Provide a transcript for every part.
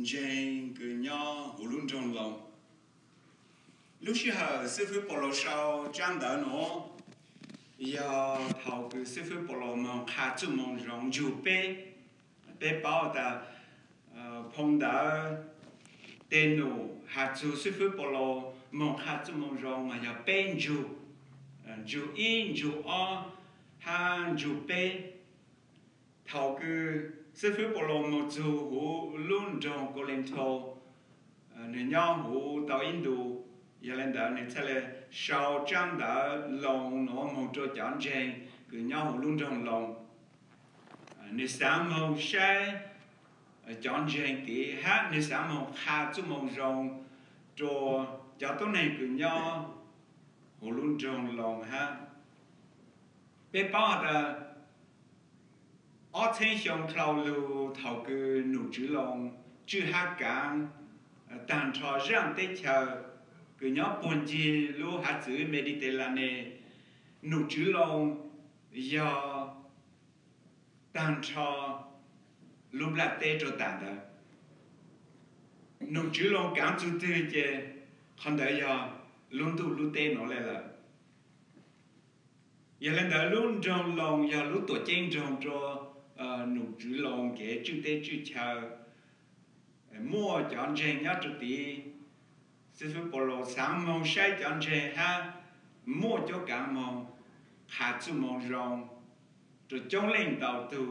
Jane cứ nhỏ hồ luôn trong lòng lúc xưa sư phụ bỏ lỡ sau trang đã nó giờ thầu cứ sư phụ bỏ lỡ mong khá chú mong rong dù bé bé bảo ta phong đã tên nụ hạt chú sư phụ bỏ lỡ mong khá chú mong rong mà giờ bên dù in dù o ha dù bé thầu cứ sư phụ bỏ lỡ một dù hồ luôn trong cô lên thầu nên nhau hồ tàu Indo giờ lên đó nên thế là sau trang đã lòng nó một chỗ chọn chèn cứ nhau hồ luôn trong lòng nên sáng màu say chọn chèn thì hát nên sáng màu khá chút màu rồng cho tối nay cứ nhau hồ luôn trong lòng ha bé bao là ở trên sông thao lưu thao cứ nụ chữ lòng chữ hát càng tàn trò rằng tết chờ cứ nhớ buồn gì lưu hát chữ Mediterranean nụ chữ lòng do tàn trò lưu là tết cho tàn đó nụ chữ lòng cảm chữ tư chứ không đợi do luôn tu lưu tết nó lại là giờ lên đó luôn trong lòng giờ lúc tuổi trẻ trong cho nụ chữ lòng cái chữ tết chữ chờ mua chọn chèn nhớ chút tí sư phụ bảo lô sáng mong say chọn chèn ha mua cho cả mong hạt chú mong rong rồi chống lên đầu tu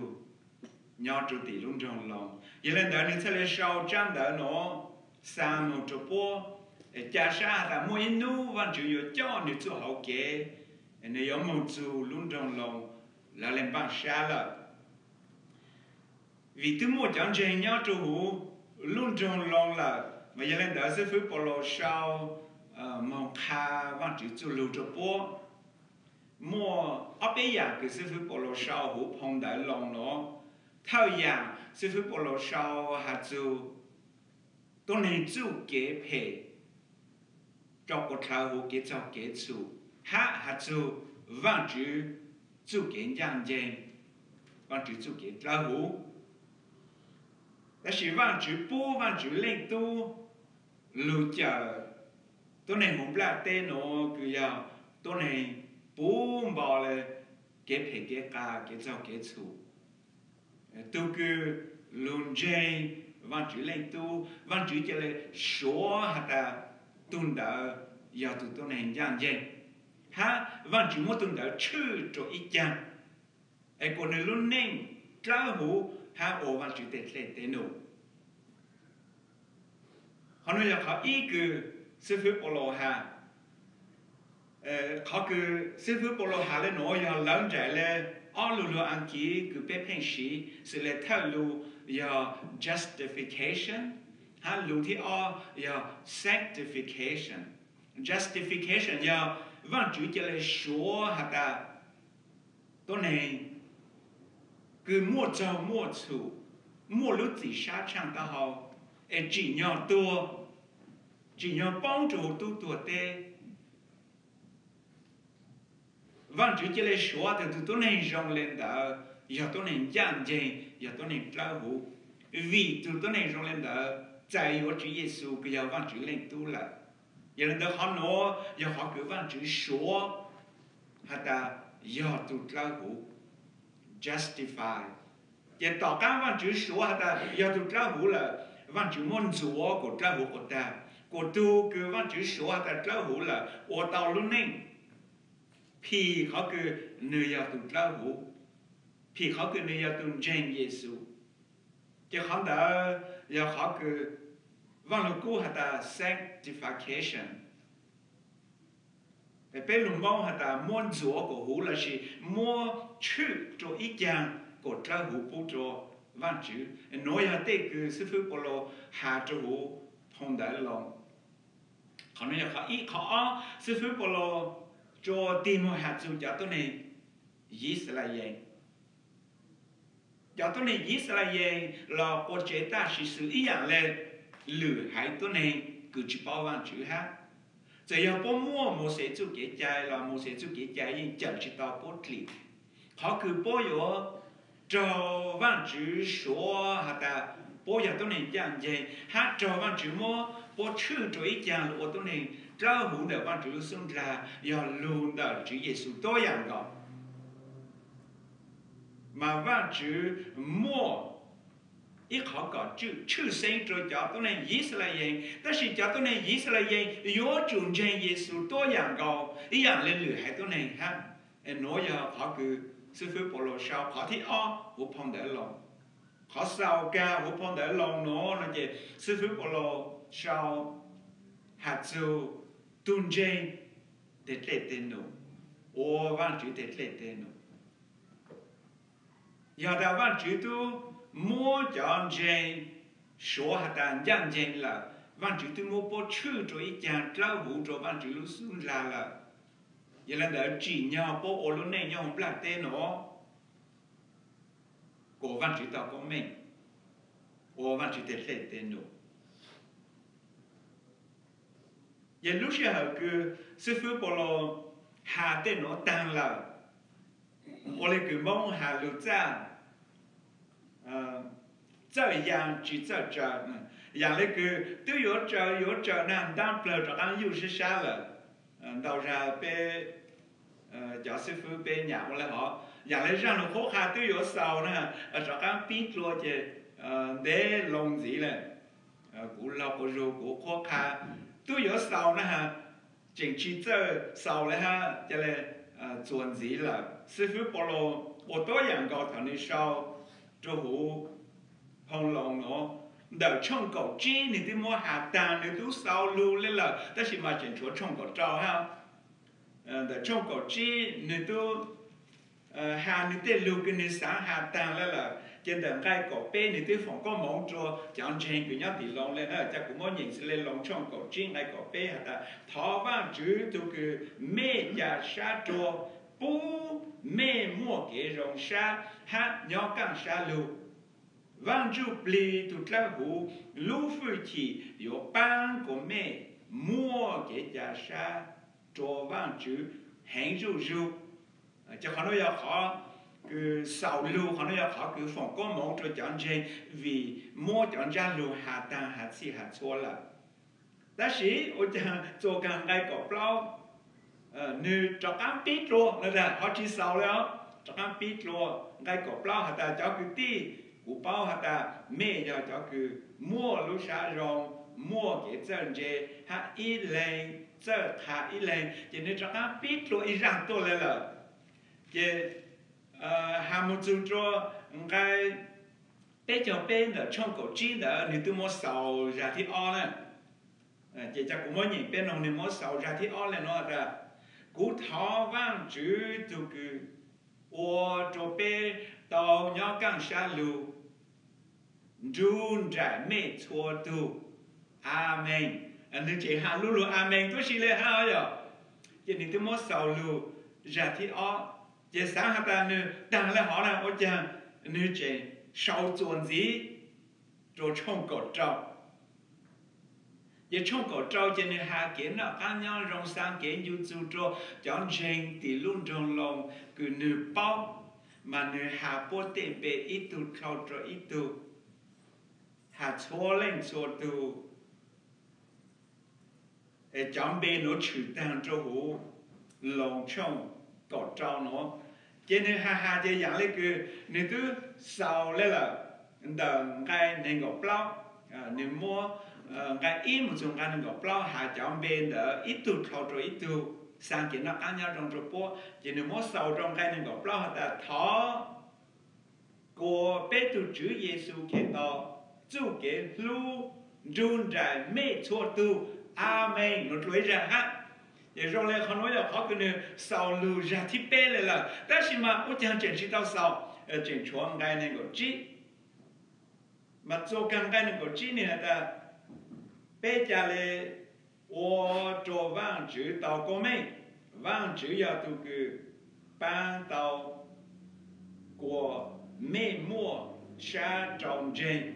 nhớ chút tí luôn trong lòng giờ lên đó nên sẽ lấy sau trang đó nó sáng mong cho bố cha sa ta mua in nu văn chữ yo cho nên chú hậu kế nên yo mong chú luôn trong lòng là lên bằng sa là vì tôi mua chọn chèn nhớ chú luôn trong lòng là mà giờ lên đó sư phụ bảo lô sau mong khá văn chữ chú lưu cho bố mua ở bây giờ cái sư phụ bảo lô sau hữu phong đại lòng nó thao dạng sư phụ bảo lô sau hạt chú tôi nên chú kế phê cho cô thao hữu kế cho kế chú hạt chú văn chữ chú kế giang dên văn chữ chú kế thao hữu但是万主波万主领都路着，都能红不拉的喏，佢要都能波包嘞，给陪给家给做给处，都个路正万主领都万主就嘞说下的蹲到要都能样正，哈万主冇蹲到吃着一张，哎，个人路能招呼。ha ô văn chữ tết lên tết nụ họ nói là họ ý cứ sư phụ bảo lô ha họ cứ sư phụ bảo lô ha lên nói là lớn trẻ lên ở lù lù ăn kỹ cứ bé phèn sĩ sự là theo lù là justification ha lù thì ở là sanctification justification là văn chữ chỉ là số hạt ta tôi này cứ mua trâu mua chủ mua lúc gì sát chẳng ta hậu chỉ nhỏ tua chỉ nhỏ bóng chủ tu tua tê văn chữ chỉ là số thì tôi nên rong lên đó giờ tôi nên giảng dạy giờ tôi nên trao hữu vì tôi nên rong lên đó tại ở chữ Giêsu cái giờ văn chữ lên tu là giờ lên đó họ nói giờ họ cứ văn chữ số hay ta giờ tôi trao hữu justify giờ tỏ các văn chữ số ta giờ tôi trả hữu là văn chữ môn chúa của trả hữu của ta của tu cứ văn chữ số ta trả hữu là ở tàu luôn nên thì họ cứ nơi giờ tôi trả hữu thì họ cứ nơi giờ tôi dành Giêsu chứ họ đã giờ họ cứ văn lúc cũ ta sanctification bây lúc mong ta môn chúa của hữu là gì mua chữ cho ý chàng của tra hữu bố cho văn chữ nói là tê cứ sư phụ bảo lô hạ cho hữu phong đại lòng họ nói là họ ý họ sư phụ bảo lô cho tìm một hạt dù cho tôi này Israel cho tôi này Israel là có chế ta sự sự ý dạng là lửa hại tôi này cứ chỉ bảo văn chữ ha giờ giờ bố mua một sẽ chú kế chạy là một sẽ chú kế chạy nhưng chẳng chỉ tao bố lì họ cứ bố yo cho văn chữ số hạt ta bố giờ tôi này chẳng gì hát trò văn chữ mô bố chữ trò ý chẳng lụa tôi này trao hữu đỡ văn chữ xung ra giờ luôn đỡ chữ Giêsu tôi dạng đó mà văn chữ mua ít khó có chữ sinh rồi cho tôi này ý là gì ta chỉ cho tôi này ý là gì yếu chuẩn trên Giêsu tôi dạng đó ý dạng lên lửa hay tôi này ha nói giờ họ cứ sư phụ bảo lộ sao họ thì vô phong để lòng họ sao ca vô phong để lòng nó là gì sư phụ bảo lộ sao hạt châu tuân trên để lệ tên nó ô văn chữ để lệ tên nó giờ đã văn chữ tu mua chọn trên số hạt đàn giang trên là văn chữ tu mua bộ chữ rồi ý chàng trao vũ rồi văn chữ lúc xuân là vậy là đỡ chỉ nhau bộ ô lúc này nhau không làm tên nó của văn chữ tao của mình ô văn chữ để lệ tên nó vậy lúc xưa cứ sư phụ bảo lo hà tên nó tăng là ô lấy cứ mong hà lục ra giờ yang chỉ giờ giờ yang lấy cứ tôi yếu giờ nam đang bờ cho anh yêu是啥了到ra bé giáo sư phụ bé nhà của lại họ yang lấy rằng nó khó khăn tôi yếu sau nè cho anh biết lo chứ để lòng gì này cú lao cú rô cú khó khăn tôi yếu sau nè ha chính trị giờ sau này ha cho nên chuẩn gì là sư phụ bảo lo ô tô yang cao thằng này sau cho hú hồng lòng nó đỡ trong cổ chi thì tôi mua hạt tàn thì tôi sau lưu lên là ta chỉ mà chuyển chúa trong cổ trâu ha đỡ trong cổ chi thì tôi hạt thì tôi lưu cái này sáng hạt tàn lên là trên đằng gai cổ bê thì tôi phòng có mong cho chẳng chênh cái nhát thì lòng lên đó chắc cũng muốn nhìn sẽ lên lòng trong cổ chi gai cổ bê hạt ta thọ vang chữ tôi cứ mê nhà sát cho bố mê mua cái rồng sa hát nhỏ càng sa lưu vang chú bì tụt la hú lưu phu chỉ yếu ban của mê mua cái nhà sa cho vang chữ hành ru cho họ nói họ cứ sau lưu họ nói họ cứ phòng có mong cho chọn chơi vì mua chọn ra lưu hạt tang hạt xì hạt xua là ta sĩ ở chàng cho càng gai cỏ plau như cho cam pít luôn là họ chỉ sauแล้วcho cam pít luôn gai cỏ plau hạt ta cho cứ ti củ bao hạt ta mẹ cho cứ mua lúc sáng rồi mua cái chân chơi hạt ít lên chơi hạt ít lên cho nên cho cam pít luôn ít rằng tôi lên là cái hà một chút cho gai bé cho bé là trong cổ chi là nếu tôi mua sầu ra thì o này chỉ chắc cũng mới nhìn bên ông nếu mua sầu ra thì o này nó là cú thọ vang chữ tu cứ ô cho bé tàu nhỏ càng xa lù run rải mê chua tu amen anh chỉ hà lù lù amen tôi chỉ lấy hà rồi chỉ nếu tôi mua sầu lù ra thì o chỉ sáng hạt ta nữa đang là họ là ô chàng nữa chỉ sau chuẩn gì rồi trong cổ trâu vậy trong cổ trâu cho nên hạ kiến là cá nhau rong sang kiến du du cho chọn trên thì luôn trong lòng cứ nửa bao mà nửa hạ bố tên về ít tu khâu cho ít tu hạ xóa lên xóa tu chọn bên nó chịu tăng cho hú lòng trong cổ trâu nó cho nên ha cho dạng lấy cứ nếu cứ sau lấy là đằng cái nên gọt plau nếu mua cái ít một số cái nên gọt plau hạ chọn bên đỡ ít tu thâu rồi ít tu sang kiến nó ăn nhau trong chỗ po cho nên mua sau trong cái nên gọt plau ta thọ của bé tu chữ Giêsu Kitô chú cái lu run rải mê chua tu amen nó nói ra ha rồi lại họ nói là họ cứ nên sau lưu ra thì bé lại là,但是嘛，我讲真是到sau，真传该那个知，mà做刚该那个知呢的，bé家嘞，我做王子到过没，王子要都个搬到过美墨山中间，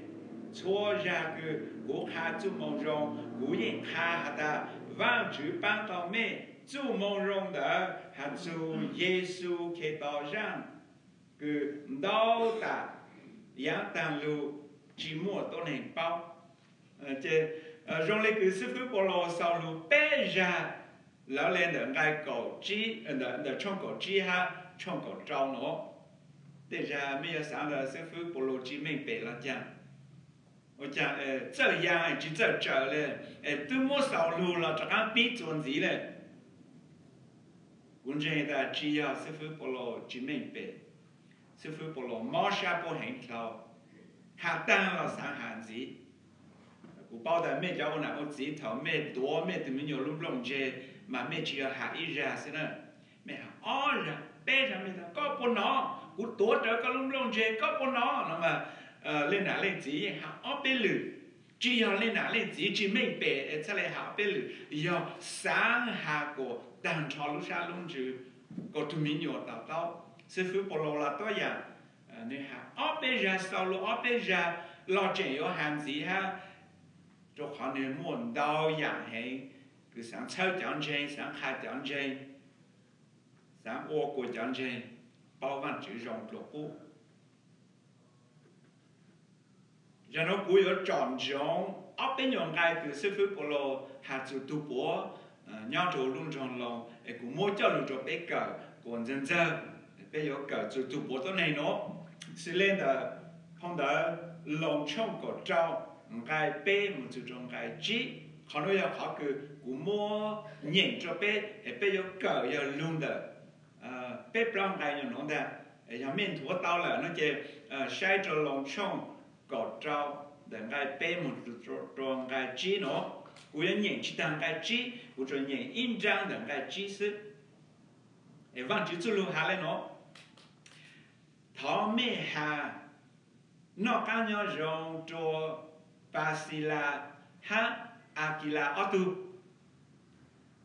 错下个我看做梦中，我也看的。王子搬到美，做梦中的还做耶稣给到人，个到达阳当路 chỉ mua tôi này bao chế trong lấy cái sư phụ bảo lo sau lúc bé ra lão lên được ngay cổ chi được trong cổ chi ha trong cổ trâu nó để ra bây giờ sáng là sư phụ bảo lo chỉ mình bé là chăng我讲这样就这嘞，多么少路了，这样比做gì嘞？我觉得只要师傅不老只明白，师傅不老马上不很跳，他当了三汉子，我包的没叫我那我自己头没多没都没有路弄这，嘛没只要下一日是呢，没二日白上面的搞不孬，我多这个路弄这搞不孬，那么。lên哪lên gì học ở bên lử chỉ học lên nào lên gì chỉ mình bè sẽ lại học bên lử học sáng hạ của đàn trò lúc sau luôn chứ có tụi mình nhỏ tao tao sư phụ bảo lộ là tôi à nên học ở bên ra sau lúc ở bên ra lo chuyện có hàng gì ha cho họ nên muốn đau dạng hay cứ sáng sau chẳng chơi sáng khai chẳng chơi sáng ô của chẳng chơi bao văn chữ rộng lộ cũ cho nó cúi ở tròn giống ấp bên nhọn gai từ sư phụ của lo hạt chữ tu bố nhau trổ luôn tròn lòng cũng mua cho luôn trổ bé cờ còn dân dân bé có cờ chữ tu bốตัวnày nó sẽ lên là phong đó lòng trong cổ trâu gai bé một chữ trong gai chi họ nói là họ cứ cũng mua nhìn cho bé bé có cờ có luôn đó bé plong gai nó đó nhà mình thua tao là nó chỉ sai cho lòng trong cổ trâu để ngay bé một trong ngay chi nó, cúi nhìn chỉ đang ngay chi, cúi cho nhìn in trang để ngay chi sự, văn chữ lu hà lên nó, thọ mẹ hà, nó cá nhau rong cho Basila ha Akila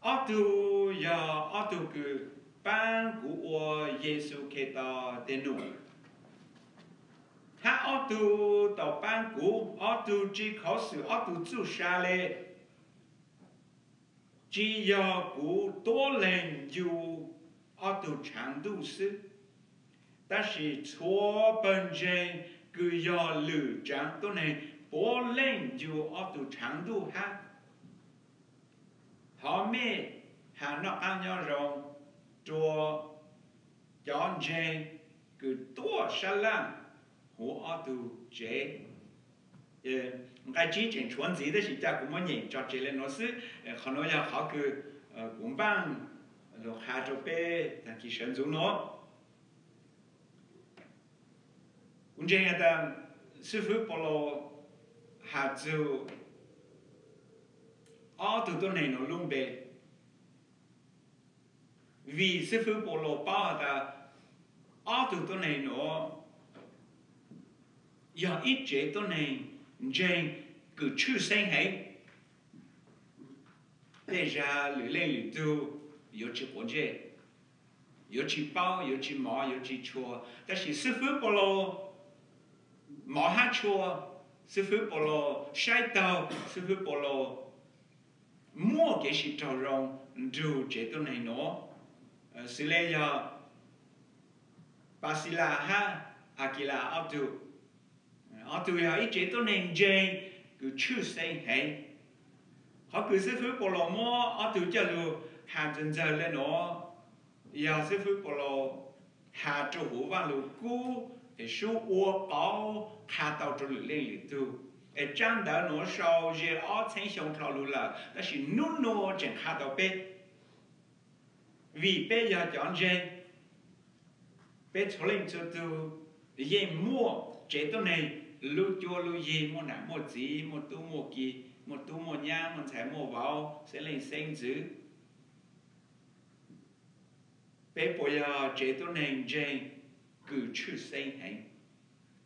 Otu giờ Otu cứ ban của Giêsu Kitô tên nụ ha ở tu tàu ban cũ ở tu chỉ khẩu sự ở tu chú sa lệ chỉ do cũ多人就ở tu长度是但是错本身cứ do lựa chọnตัวnày bố lên就ở tu长度ha họ mẹ hà nó ăn nhau rồi cho chọn chơi cứ tua sa lăng hồ ở tu chế cái chỉ trên chuẩn gì đó thì ta cũng muốn nhìn cho chế lên nó xứ họ nói là họ cứ cũng bằng rồi hạ cho bé ta chỉ sử dụng nó cũng như là sư phụ bảo lo hạ cho ở tuตัวnày nó luôn bề vì sư phụ bảo lo bảo là ở tuตัวnày nó giờ ít chế tôi này trên cứ chữ sinh hay để ra lưỡi lên lưỡi tu có chỉ bốn chế có chỉ bao có chỉ mỏ có chỉ chua但是师傅保罗mỏ hát chua sư phụ bảo lo sai tàu sư phụ bảo lo mua cái gì trâu rong dù chế tôi này nó xử lý giờ Basila ha Akila Abdu họ tụi họ ít chế tôi nên chơi cứ chữ sinh hay họ cứ sư phụ bảo lo mua họ tụi cho lu hàng chân giờ lên nó giờ sư phụ bảo lo hà chỗ hồ văn lu cú để số uo bảo hà tàu cho lu lên lì tu để trang đó nó sau giờ ở thành sông thảo lu là đó là nút nó chẳng hà tàu bé vì bé giờ chọn chơi bé cho lên cho tu để mua chế tôi này lu cho lu gì mua nặng mua gì mua tu mua nhang mua trái mua vào sẽ lên sinh dữ bé bây giờ chế tôi này chơi cứ chữ sinh hay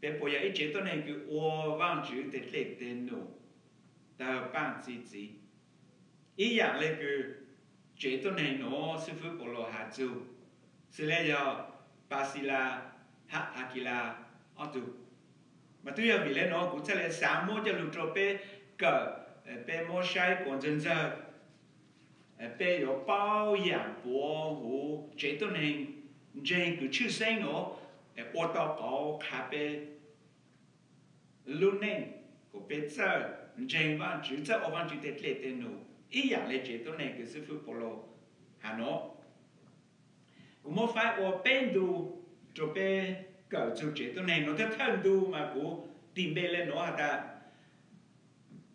bé bây giờ ít chế tôi này cứ ô vang chữ để lấy tiền nô ta bán gì ý dạng là cứ chế tôi này nó sư phụ bảo lo hạt châu sẽ lấy giờ Basila ha Akila Otu mà tuy là vì lẽ nó cũng sẽ là sáng mua cho lục trò bé cờ bé mua sai còn dân giờ bé có bao dạng bố hú chế tôi này chế cứ chữ sinh nó ô tô có khá bé lúc này của bây giờ trên văn chữ giờ ở văn chữ tết lệ tên nụ ý dạng lệ chế tôi này cái sư phụ Paulo hà nó cũng một phải ở bên đủ cho bên cỡ chủ chế tôi này nó thật thân đủ mà cũng tìm bên lên nó hả ta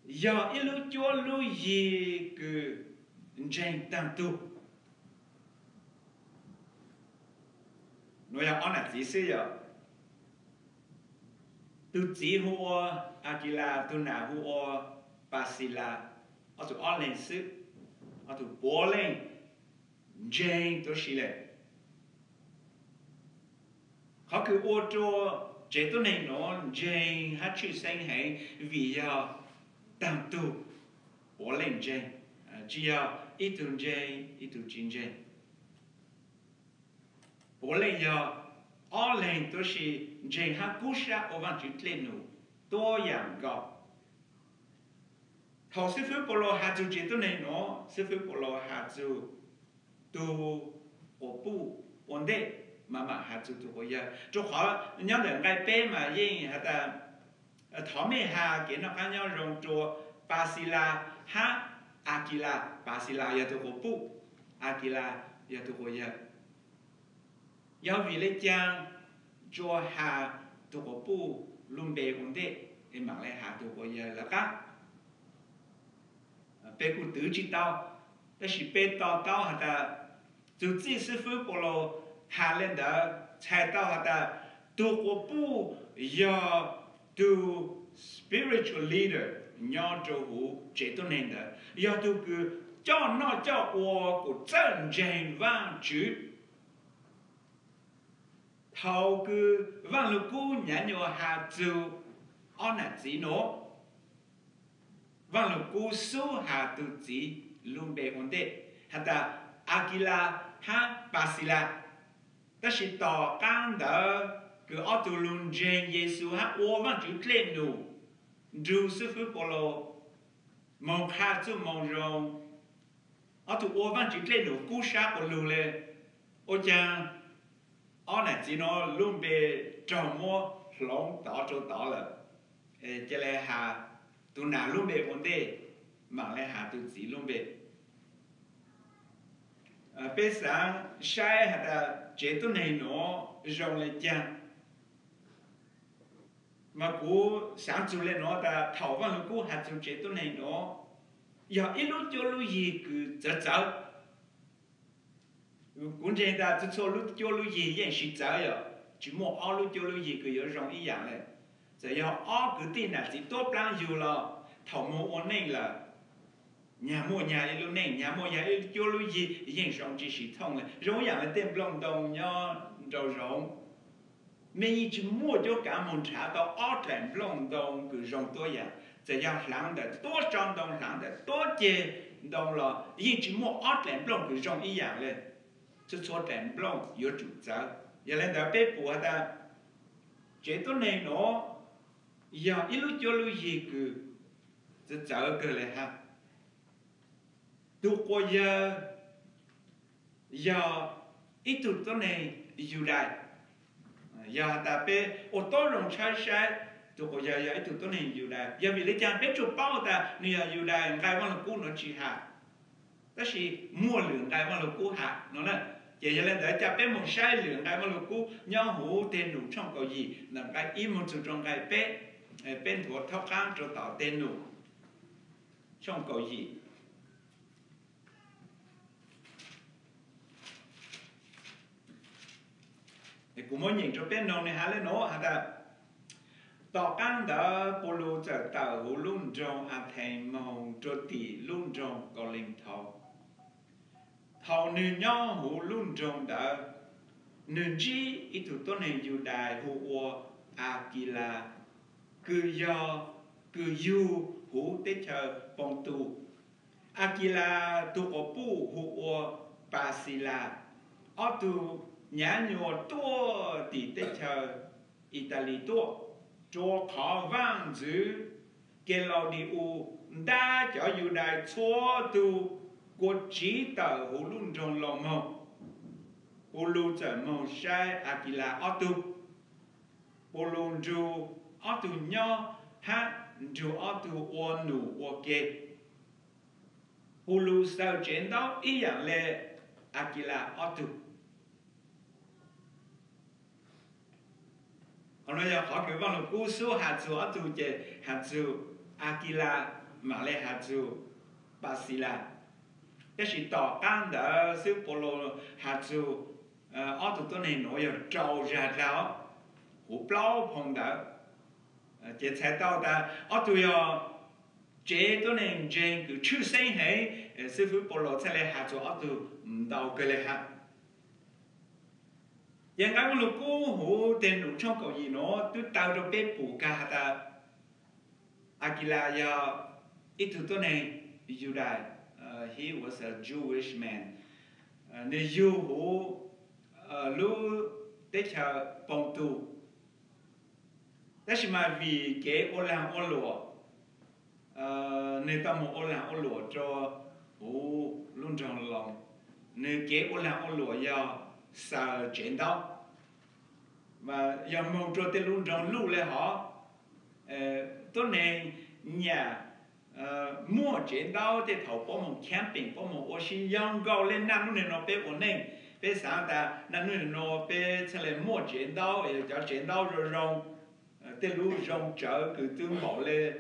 giờ ít lúc cho lúc gì cứ trên tăng tu nó là anh chỉ sử dụng tu chỉ hoa Aquila tu nào hoa Basila ở tu anh lên sự ở tu bỏ lên trên tu xí lệ họ cứ ô tô chế tu này nó trên hát chữ sinh hay vì tăng tu bỏ lên trên chỉ ít tu trên ít tu chín trên bỏ lên ở lên tôi sẽ trên hát cú sa ở văn chữ lên nụ多样个。头师傅不罗哈就觉得呢，喏，师傅不罗哈就都我不稳定，慢慢哈就都会呀，就好，人家人该背嘛，因哈的，头面哈给那个人用做巴西拉哈阿基拉巴西拉也都我不阿基拉也都会呀，要为了讲做哈都我不。luôn bề ổn định thì mạng lại hạ tụ của giờ là các bề cụ tứ chỉ tao đó là bề tao tao hả ta dù chỉ sư phụ của lo hạ lên đó chạy tao hả ta tụ của bu giờ tụ spiritual leader nhau cho hữu chế tổ nên đó giờ tụ cứ cho nó cho của chân trên vang chữ thầu cứ vang lúc cũ nhà nhỏ hà châu on là gì nữa vang lúc cũ số hà tu gì luôn bề ổn định hà ta Aquila ha Basila đó là tỏ căng đó cứ ở tu luôn trên Giêsu ha ô vang chữ lên nụ dù sư phụ Paulo mong hà châu mong rong ở tu ô vang chữ lên nụ cú sa của lù lên ô chàng ở này chỉ nó luôn bị trồng mua lông tỏ cho tỏ là cho nên hà tu nào luôn bị vấn đề mà lại hà tu chỉ luôn bị bây giờ sai hà ta chế tu này nó rong lên chăng mà cú sáng chủ lên nó ta thảo văn cú hà tu chế tu này nó giờ ít lúc cho lúc gì cứ chở cũng trên ta tôi cho lúc cho lúc gì vẫn是这样，只莫熬lúc cho lúc gì cứ容易样嘞，只要熬个点啊，只多plan有了，头毛我那了，nhà mua nhà lúc này nhà mua nhà cho lúc gì vẫn sống chỉ是thông嘞，容易样嘞点不隆动nhau rồi rộng，mình chỉ mua cho cả một茶到熬点不隆动cứ rộng多样，只要冷的多张动冷的多接动了，一只mua熬点不隆cứ容易样嘞。cho số đèn blong yếu chủ giáo, giờ lên đó bé bùa ta chế tôi này nó giờ ít lúc cho lúc gì cứ giáo cái này ha, tu qua giờ ít tu tôi này yêu đại, giờ ta bé ô tô rồng sai tu qua giờ ít tu tôi này yêu đại, giờ vì lấy chàng bé chụp bao ta này yêu đại, cái quan là cũ nó chỉ hạ, đó là mua lượng cái quan là cũ hạ, nó là giờ lên để cho bé một sai lượng cái mà lúc cũ nhau hữu tên đủ trong cầu gì là cái im một sự trong cái bé bên thuộc thao kháng cho tạo tên đủ trong cầu gì thì cũng muốn nhìn cho bên nông này hả lên nó hả ta tạo kháng đó polo trở tạo hữu luôn trong à thành mong cho tỷ luôn trong cầu linh thầu hầu nữ nhau hữu luôn trong đó nữ chi ít thủ tôn hình dù đài hữu Aquila cứ yu hữu tế chờ bông tu Aquila tu có bu hữu Basila ở tu nhà nhỏ tua tỷ tế chờ Italy tua cho khó vang dữ cái lâu đi u đã cho dù đài chúa tu cô chỉ tờ hữu luôn trong lòng mộng hữu luôn trở mộng sai Aquila ở tu hữu luôn dù ở tu nhỏ ha dù ở tu ô nụ ô kê hulu sao chiến đấu ý dạng lệ Akila ở tu còn bây giờ họ cứ bảo là cú số hạt số ở tu chế hạt số Akila mà lệ hạt số Basila cái sự tỏ căn đó sư polo hạt số ở tu tôi này nói là trâu ra ráo hủ bao phong đó chế sai tao ta ở tu yo chế tôi này chế cứ chữ sinh hay sư phụ polo sẽ lệ hạt số ở tu đào cái lệ hạtยังไงลูกกูหูเต็นหนุ่มช่องเกาหลีเนาะตัวตาวจะเป็นปู่กาตาอากิลายาอีตัวตัวนี้ยูได้ he was a Jewish man ในยูหูรู้ได้ชาปองตูแต่ชิมาวีเก๋โอลังโอหลัวในตามโอลังโอหลัวจะหูลุ่นจังลองในเก๋โอลังโอหลัวยาsao chiến đấu mà giờ mong cho tên luôn trong lũ lại họ tôi này nhà mua chiến đấu thì thầu có một camping có một ô xin young go lên năm nữa nó bé ổn định bé sáng ta năm nữa nó bé sẽ là mua chiến đấu cho chiến đấu rồi rong tên lũ rong chở cứ tương bảo lên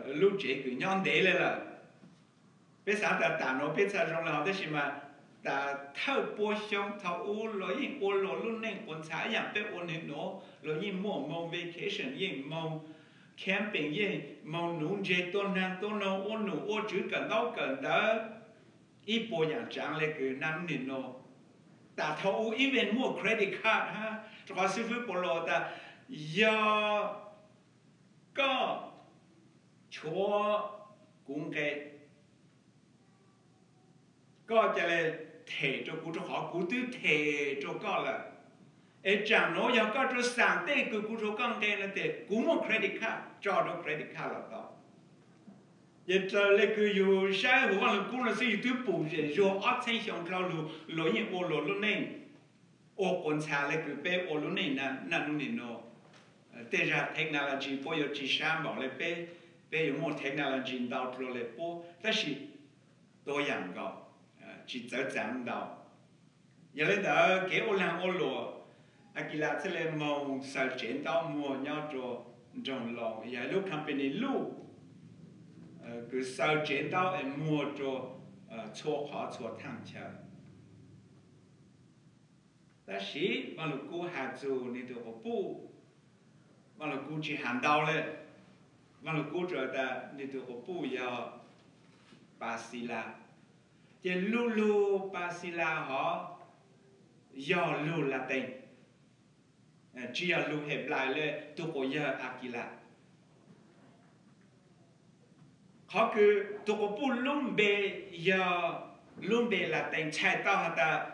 lũ trẻ cứ nhon để lên là bé sáng ta tạm nó bé sáng rong là họ đấy mà ta thâu bố xong thâu u rồi yên u rồi luôn nên còn xã dạng bé ôn hình nó rồi yên mua mong vacation yên mong camping yên mong nung dê tôn năng tôn nông ôn nụ ô chữ cần đâu cần đó ít bộ dạng trang lên cứ năm nền nó ta thâu u even mua credit card ha cho sư phụ bộ lô ta do có chúa cũng cái có cho là thể cho cụ cho họ cụ tư thể cho có là ấy chẳng nói giờ có cho sáng tế cứ cụ cho con cái là thế cụ một credit card cho đó credit card là đó giờ cho là cứอยู่ใช้หัวเราcụ là sử dụngปูrồi rồi ở trên sông cao lù lối như ô lối luôn này ô con xa là cứ bé ô luôn này nè luôn này nó thế ra technology bây giờ chỉ sáng bảo là bé dùng một technology đào rồi là bố thế thì tôi dạng có chỉ trở giảm đầu giờ lên đó cái ô lang ô lúa Akila sẽ lên mong sao chiến đấu mua nhau cho trong lòng giờ lúc company lu cứ sao chiến đấu em mua cho cho họ cho thằng chờ ta sĩ mà lúc cô hạt dù nên được có bu mà lúc cô chỉ hành đầu lên mà lúc cô trở ta nên được có bu giờ Basila thì lulu Basila họ do lu là tên chỉ là lu hẹp lại lên tôi có giờ Akila họ cứ tôi có bu lum bê do lum bê là tên chạy tao hả ta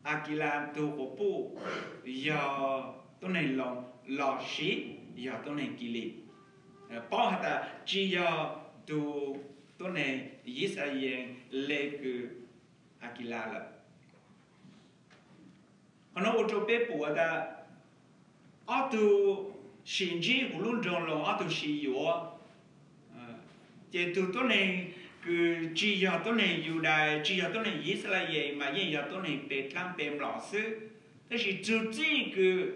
Akila tôi có bu do tôi này lòng lò xí do tôi này kỳ lì bao hả ta chỉ do tôi này Israel lệ cứ Akila là nó ô tô bé bùa ta ở tu sinh chi của luôn trong lòng ở tu sinh yếu chỉ tu tôi này cứ chỉ do tôi này Juda chỉ do tôi này Israel mà nhưng do tôi này bé tham bé lọ sư thế thì chỉ cứ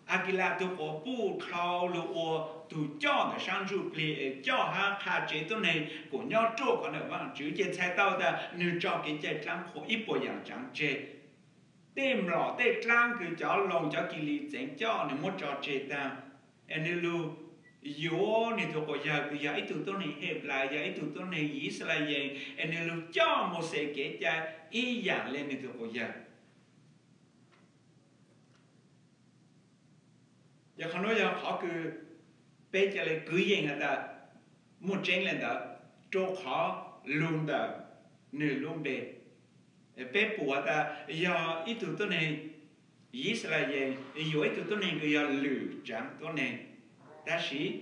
Akila tu có bu khâu lụa tu cho nó sang du ple cho ha khá chế tôi này của nhau trộn còn nữa mà chữ chế sai tao ta nếu cho cái chế trắng khổ ít bộ dạng trắng chế tem lọ tem trắng cứ cho lòng cho kỳ lì chén cho nếu muốn cho chế ta anh lu yếu nên tôi có giờ cứ giờ ít tôi này hẹp lại giờ ít tôi này ý sẽ là gì anh lu cho một sự kể cha ý dạng lên nên tôi có giờ giờเขาnói giờ họ cứ bây giờ là cứ gì hết ta một chuyện lên đó cho họ luôn đó nửa luôn bề bé bùa ta giờ ít tôi này ý là gì giờ ít tôi này cứ giờ lử chẳng tôi này ta chỉ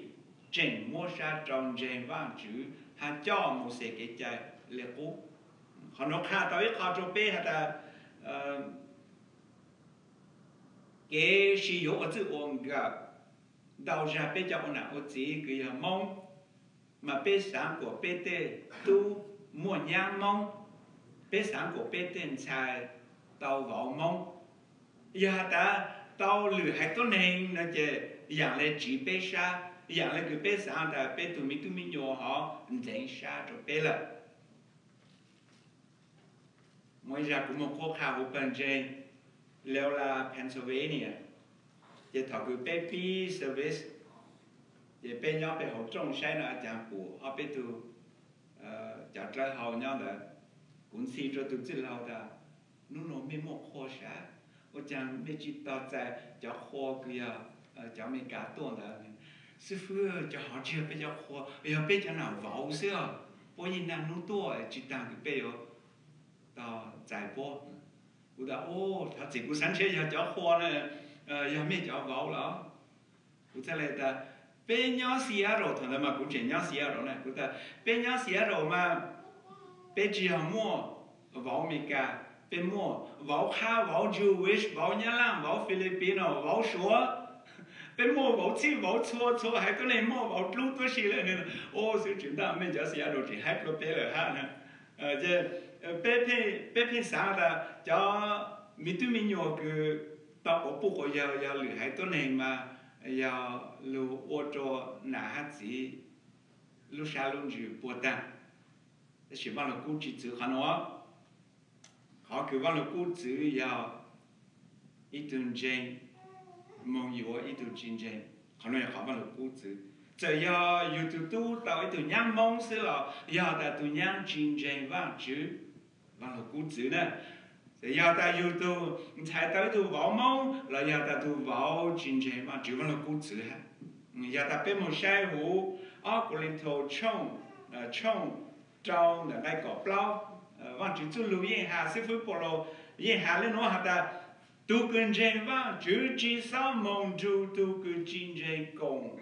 chỉnh mua ra trong chỉnh vang chữ hắn cho một sự cái trái lệ cũ họ nói khá tới họ cho bé hết ta cái sử dụng ở chữ ôn gặp đầu ra bây giờ nào ở chỉ cái mong mà bây sáng của bây tê tu mua nhang mong bây sáng của bây tê xài tàu vào mong giờ ta tàu lửa hay tốt nên là chỉ dạng là chỉ bây sa dạng là cái bây sáng ta bây tụi mình nhỏ họ dành sa cho bây là mỗi giờ cũng một khó khăn của bên trên leo là Pennsylvania chỉ thọ cái baby service chỉ bên nhau bên họ trồng sai là chẳng phụ họ bên tụ chả trái hậu nhau là cũng xin cho tụi chỉ lâu ta nó mới một khó sa我讲没知道在叫火个呀，叫没干多的，师傅叫好吃比较火，要比较难熬些啊，不然那弄多只当个比较到在播，我说哦，他这个山车要叫火呢，要没叫熬了，我再来的，别鸟西亚肉，他们不真鸟西亚肉呢，我说别鸟西亚肉嘛，别只要么熬没干。bên mua vào Kha vào Jewish vào Nhật Bản vào Filipino vào số bên mua vào chi vào chua hay cái này mua vào lúa tôi xí lại nên ô sự chúng ta mình giờ xí rồi chỉ hai cái bé là ha nè chứ bé sáng là cho mình nhiều cái tao có bộ có giờ lựa hai cái này mà giờ lựa ô tô nã hát gì lựa sao luôn chịu bộ ta chỉ bằng là cố chỉ chữ khăn hóa họ cứ vào lúc cũ chữ vào ít tuần trên mong yếu ít tuần trên họ nói họ vào lúc cũ chữ giờ YouTube tu tạo ít tuần nhang mong xí là giờ ta tuần nhang trên vào chữ vào lúc cũ chữ nè giờ ta YouTube thay tới tu vào mong là giờ ta tu vào trên vào chữ vào lúc cũ chữ ha giờ ta biết một sai vụ ở cái linh thổ trông trong là cái cỏ plau vang chữ chú lưu yên hà sư phụ bỏ lô yên hà lên nó hà ta tu cần trên vang chữ chỉ sao mong chú tu cứ chín trên công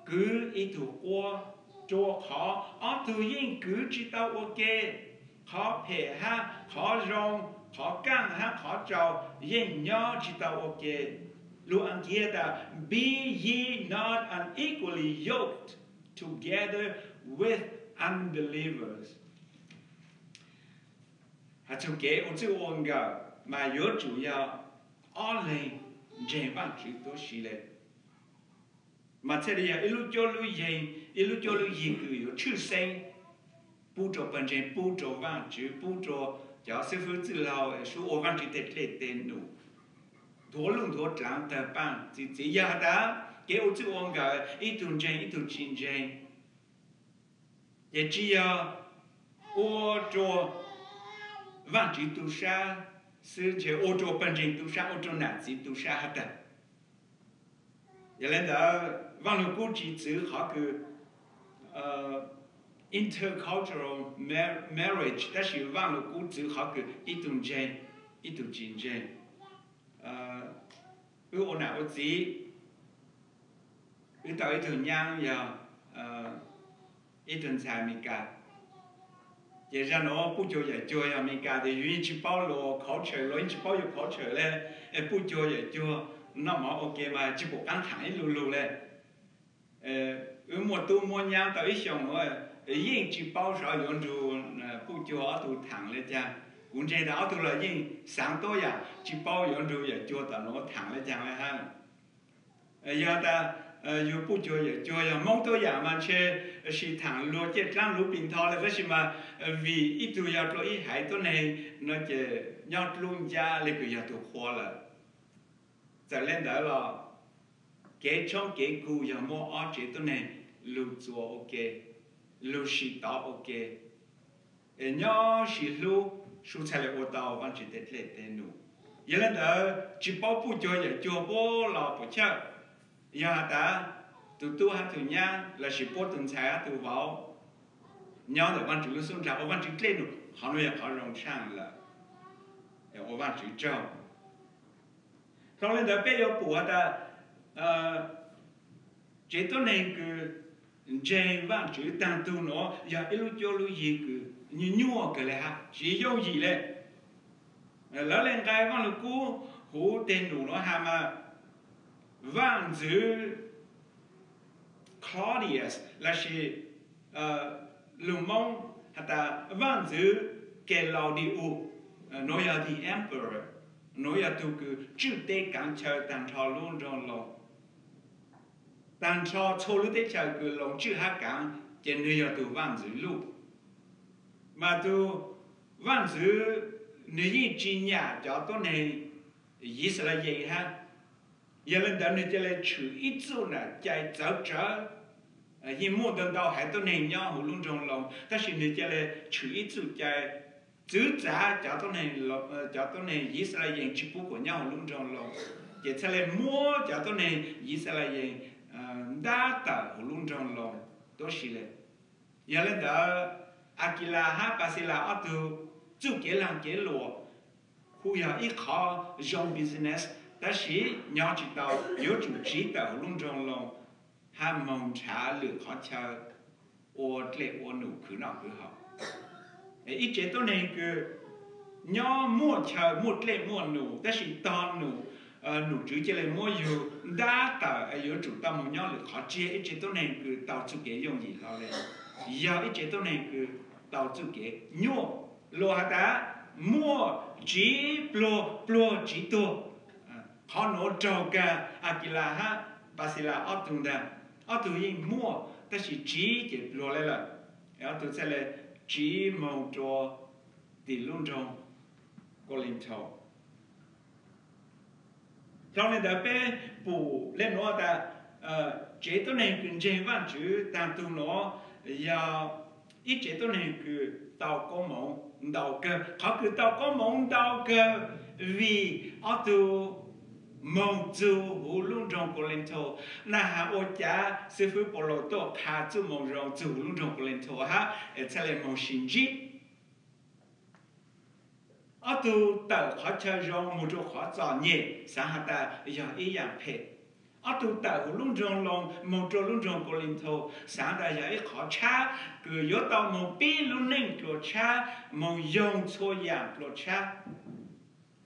cứ ít thủ qua cho họ ở tu yên cứ chỉ tao ok họ phê ha họ rong họ căng ha họ trâu yên nhỏ chỉ tao ok lu anh kia ta be ye not unequally yoked together with unbelievers hạt trong kế ông chú ông gà mà yếu chủ yếu ở lên dễ vang chữ tôi xí lên mà thế này ilu cho lu yên cứ yếu chữ sinh bù trò bên trên bù trò vang chữ bù trò giáo sư phụ tự lao số ô vang chữ tết lệ tên nụ thổ lùng thổ trắng tờ bằng chỉ ya đã kế ông chú ông gà ít tuần chín trên vậy chỉ ô trò vang chữ tu sa sư chế ô tô bên trên tu sa ô tô nát chỉ tu sa hết rồi, vậy nên là vang lúc cũ chỉ chữ họ cứ intercultural marriage, 但是vang lúc cũ chữ họ cứ ít tu chín gen, ưu ôn nào gì, ưu tao ít tu nhang ya, ít tu xài mình cả giờ ra nó bút cho vậy cho à mình cả thì duy chỉ bao lô khó chơi lối chỉ bao nhiêu khó chơi lên bút cho vậy cho nó mà ok mà chỉ bộ căng thẳng lù lên một tu mua nhang tới xong rồi yên chỉ bao sao dùng cho bút cho tu thẳng lên cha cũng chơi đó tu là yên sáng tối à chỉ bao dùng cho vậy cho tao nó thẳng lên cha ha giờ ta有不久也就要梦到呀嘛，去是谈路这张路平头了，这是嘛，为一度要做一海多呢，那个要路家那个要都花了，在那得了，给冲给股要么二这多呢，路做 OK， 路是到 OK， 要是路蔬菜的我到往这得来得路，原来得只包不久也就不老不巧。giờ ta tu hát tu nhang là chỉ bố tuần sai tu vào nhau để văn chữ xuân ra ở văn chữ lên rồi họ nói họ rong sang là ở văn chữ trâu xong lên đó bây giờ bùa ta chế tôi này cứ chế văn chữ tăng tu nó giờ ilu cho lu gì cứ như nhua cái này ha chỉ dâu gì lên lỡ lên cái văn lu cũ hú tên đủ nó hà mà vang chữ Claudius là sự lưu mong hata văn giữ Claudius nói là the emperor nói là tu cứ chữ tế càng chờ tàn trò luôn trong lòng tàn trò cho lúc tế chờ cứ lòng chữ hát càng trên nơi là tu văn giữ lúc mà tu văn giữ nếu chỉ nhà cho tôi này ý sẽ là gì ha giờ lên đó này chỉ là chữ ít số là chạy走着因为等到还都能鸟喉咙中lòng但是你这里处一组在只在叫到能叫到能以色列人只不过鸟喉咙中lòng这出来摸叫到能以色列人打到喉咙中lòng都是嘞giờ lên đó Akila ha Basila atu chủ kế làm kế lúa khu ya ít khó trong business但是鸟知道有组织的喉咙中lòng ham mong trả lựa khó chờ ô lệ ô nụ cứ nào cứ học ít chế tôi này cứ nhỏ mua chờ một lệ mua nụ ta chỉ to nụ nụ chữ chế lại mua nhiều đa tờ yếu chủ tâm một nhỏ lựa khó chế ít chế tôi này cứ tàu chữ kế dùng gì lo lên giờ ít chế tôi này cứ tàu chữ kế nhô lô hả ta mua chỉ plo chỉ to khó nổ trâu cả Akila ha Basila ở tung đà ở tụi yên mua ta chỉ cái lúa này là ở tụi sẽ là chỉ màu cho thì luôn trong có linh thảo trong này đã bé bù lên nó ta chế tôi này cũng chế văn chữ ta tụi nó giờ ít chế tôi này cứ tàu có mộng tàu cơ họ cứ tàu có mộng tàu cơ vì ở tụi mong chú hữu luôn trong cổ lên thổ na ha ô cha sư phụ bảo lộ tổ khá chú mong rong chú hữu luôn trong cổ lên thổ ha sẽ là mong sinh trí ở tu tờ khó chơi rong một chỗ khó dọn nhẹ sáng hạt ta giờ ý dạng phê ở tu tờ hữu luôn trong lòng mong chỗ luôn trong cổ lên thổ sáng ta giờ ý khó cha cứ yếu tàu mong bí luôn nên chỗ cha mong dùng cho dạng lộ cha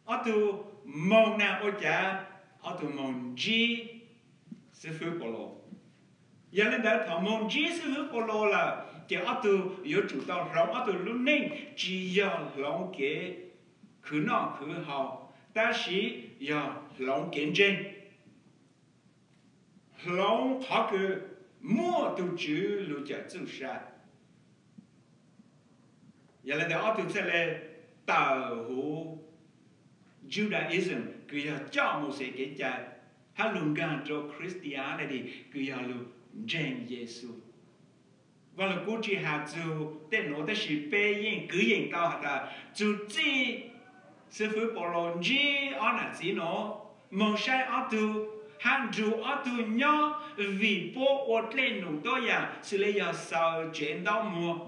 ở tu mong na ô cha ở tụ mong G sư phụ Paulo giờ lên đó thằng mong G sư phụ Paulo là cái ở tụ yếu chủ đạo rộng ở tụ luôn nên chỉ giờ lòng cái cứ nó cứ học ta chỉ giờ lòng kiến tranh lòng họ cứ mua tụ chữ lưu trả tự sát giờ lên đó ở tụ sẽ là tạo hữu Judaism cứ giờ cho một sự cái cha hắn luôn gan cho Christianity cứ giờ luôn James Giêsu và là cố chỉ hạt dù tên nó đã chỉ bê yên cứ yên cao hạt là dù chỉ sư phụ Paulo chỉ ở哪chỉ nó mong sai ở tu hắn dù ở tu nhau vì bộ ở lên nụ đó ya sự lấy giờ sau chuyện đó mua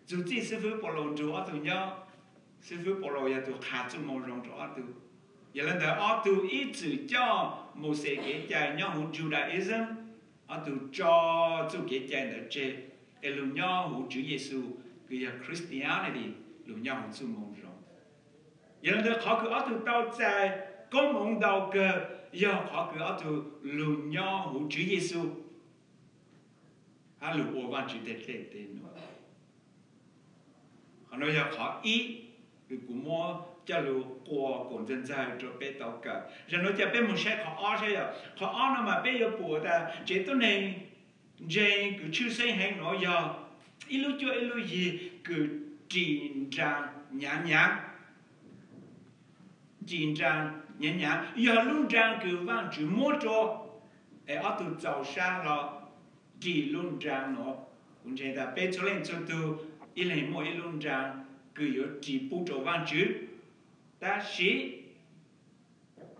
dù chỉ sư phụ Paulo dù ở tu nhau sư phụ Paulo ya tu hạt dù mong rong cho ở tu giờ lên đó ở tu ít chữ cho một sự cái cha nhau hùng Judaism ở tu cho tu cái cha đó chơi luôn nhau hùng chữ Giêsu cái Christianity luôn nhau hùng chữ mong rong giờ lên đó họ cứ ở tu tao chạy có mong đầu cơ giờ họ cứ ở tu luôn nhau hùng chữ Giêsu hắn luôn ôm vào chữ tên nó họ nói giờ họ ý cái cú mua cho lu qua còn dân dài cho bé tàu cả rồi nó cho bé một xe họ ở thế họ ở nó mà bé yêu bùa ta chỉ tôi này dây cứ chưa xây hàng nó giờ ilu cho ilu gì cứ trình trang nhã nhã trình trang nhã nhã giờ luôn trang cứ vang chữ mua cho ở từ giàu sang nó chỉ luôn trang nó cũng chỉ là bé cho lên cho tu ilu mua ilu trang cứ có chỉ bù cho vang chữ ta chỉ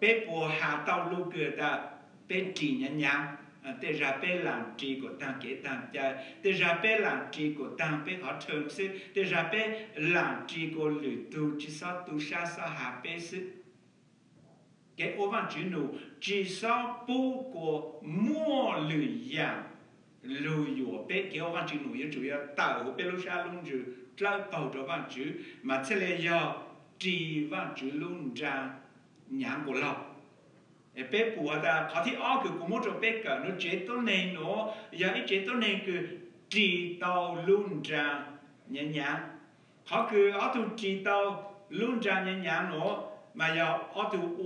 bé bùa hạ tàu lưu cửa ta bé chỉ nhã nhã để ra bé làm chỉ của tăng kế tăng cha để ra bé làm chỉ của tăng bé họ thường sự để ra bé làm chỉ của lữ tu chỉ sao tu sa sa hạ bé sự cái ô văn chữ nụ chỉ sao bù của mua lữ yang lữ yếu bé cái ô văn chữ nụ yếu chủ yếu tạo bé lưu sa luôn chữ trao bảo cho văn chữ mà thế là do chỉ văn chữ luôn ra nhãn của lộc bé bùa ta có thể ở cái cũng một chỗ bé cả nó chế tốt này nó giờ ít chế tốt này cứ chỉ tàu luôn ra nhẹ nhàng họ cứ ở tu chỉ tàu luôn ra nhẹ nhàng nó mà giờ ở tu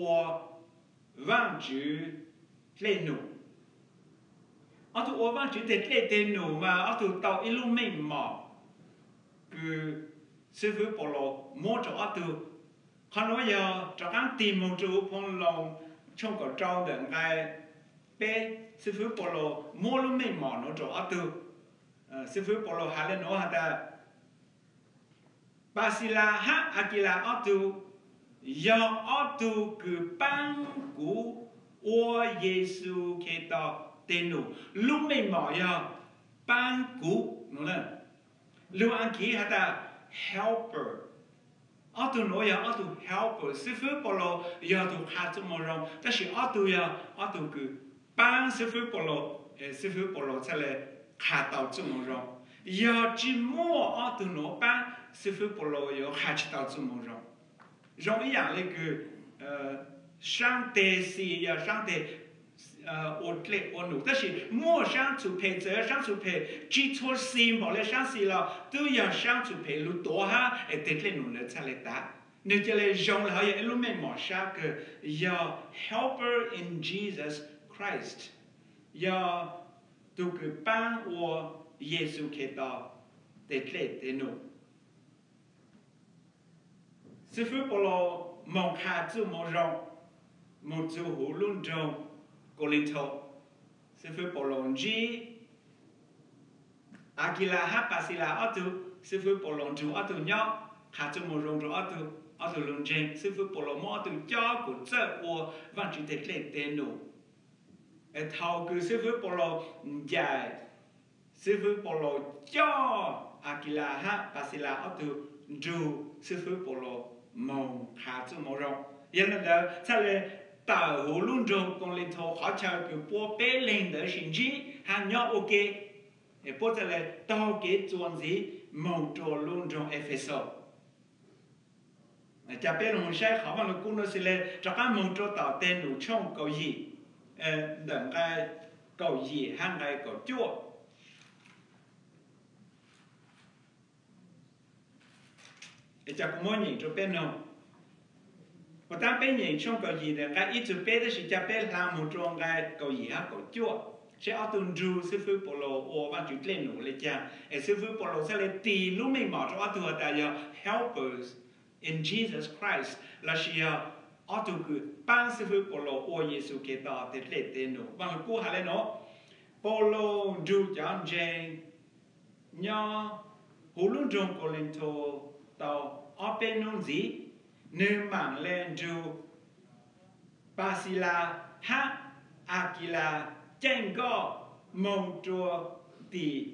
vang chữ lên nụ ở tu vang chữ lên nụ mà ở tu tàu ít lúc mình mỏ cứ sư phụ bảo lộ mua cho ở tu họ nói giờ cho các tìm một chỗ phong lòng trong cái trâu đựng cái bé sư phụ bảo lộ mua lúc mình mỏ nó cho ở tu sư phụ bảo lộ hà lên nó hà ta Basila ha akila ở tu giờ ở tu cứ ban của ô Giêsu Kitô tên nó lúc mình mỏ giờ ban của nó là lúc anh kia hà ta helper ở tu nói giờ ở tu helper sư phụ bảo lộ giờ tu hát cho mọi người但是ở tu giờ ở tu cứ ban sư phụ bảo lộ sẽ là hát到这么容giờ chỉ mua ở tu nó ban sư phụ bảo lộ giờ hát到这么容容一样那个上帝是要上帝我来我努，但是莫上出配这上出配，基础性保来上是了，都要上出配路多哈，得来努了才来打。你这来用了也路没毛啥个，要 helper in Jesus Christ， 要都个帮我耶稣基督得来得努。师傅保罗蒙卡住蒙容，蒙住胡论中。Cô Linh Thô sư phụ Bảo Lộn G Akila ha pasila ở tu sư phụ Bảo Lộn chú ở tu nhỏ khá cho một rong ở tu luôn trên sư phụ Bảo Lộn ở tu cho của chợ của văn chữ thế lệ tên nụ thầu cứ sư phụ Bảo Lộn dài sư phụ Bảo Lộn cho Akila ha pasila ở tu chú sư phụ Bảo Lộn mong khá cho một rong yên là đó sao lại tạo hồ luôn trong con linh thổ họ chờ cái bộ bé lên để xin gì hàng nhỏ ok để bộ giờ là tạo cái chuyện gì mong cho luôn trong Ephesos cha bé nó sẽ họ mà nó cũng nó sẽ là cho các mong cho tạo tên đủ trong cầu gì đừng cái cầu gì hàng cái cầu chúa để cha cũng muốn nhìn cho bé nó và ta bé nhìn trong cầu gì là cái ít chút bé đó sẽ cha bé làm một trong cái cầu gì ha cầu chúa sẽ ở tuần du sư phụ Bảo Lộn ô văn chữ lên nụ lên cha sư phụ Bảo Lộn sẽ lên tì lúc mình mở cho ở tuần đại giờ helpers in Jesus Christ là sẽ ở tuần cứ ban sư phụ Bảo Lộn ô Giêsu Kitô để lên tên nụ và người cô hà lên nó Bảo Lộn du chọn jeng nhỏ hồ luôn trong cầu lên thô tàu ở bên nông gì nơi mảng lên du Basila ha Akila tranh go mong chùa tỷ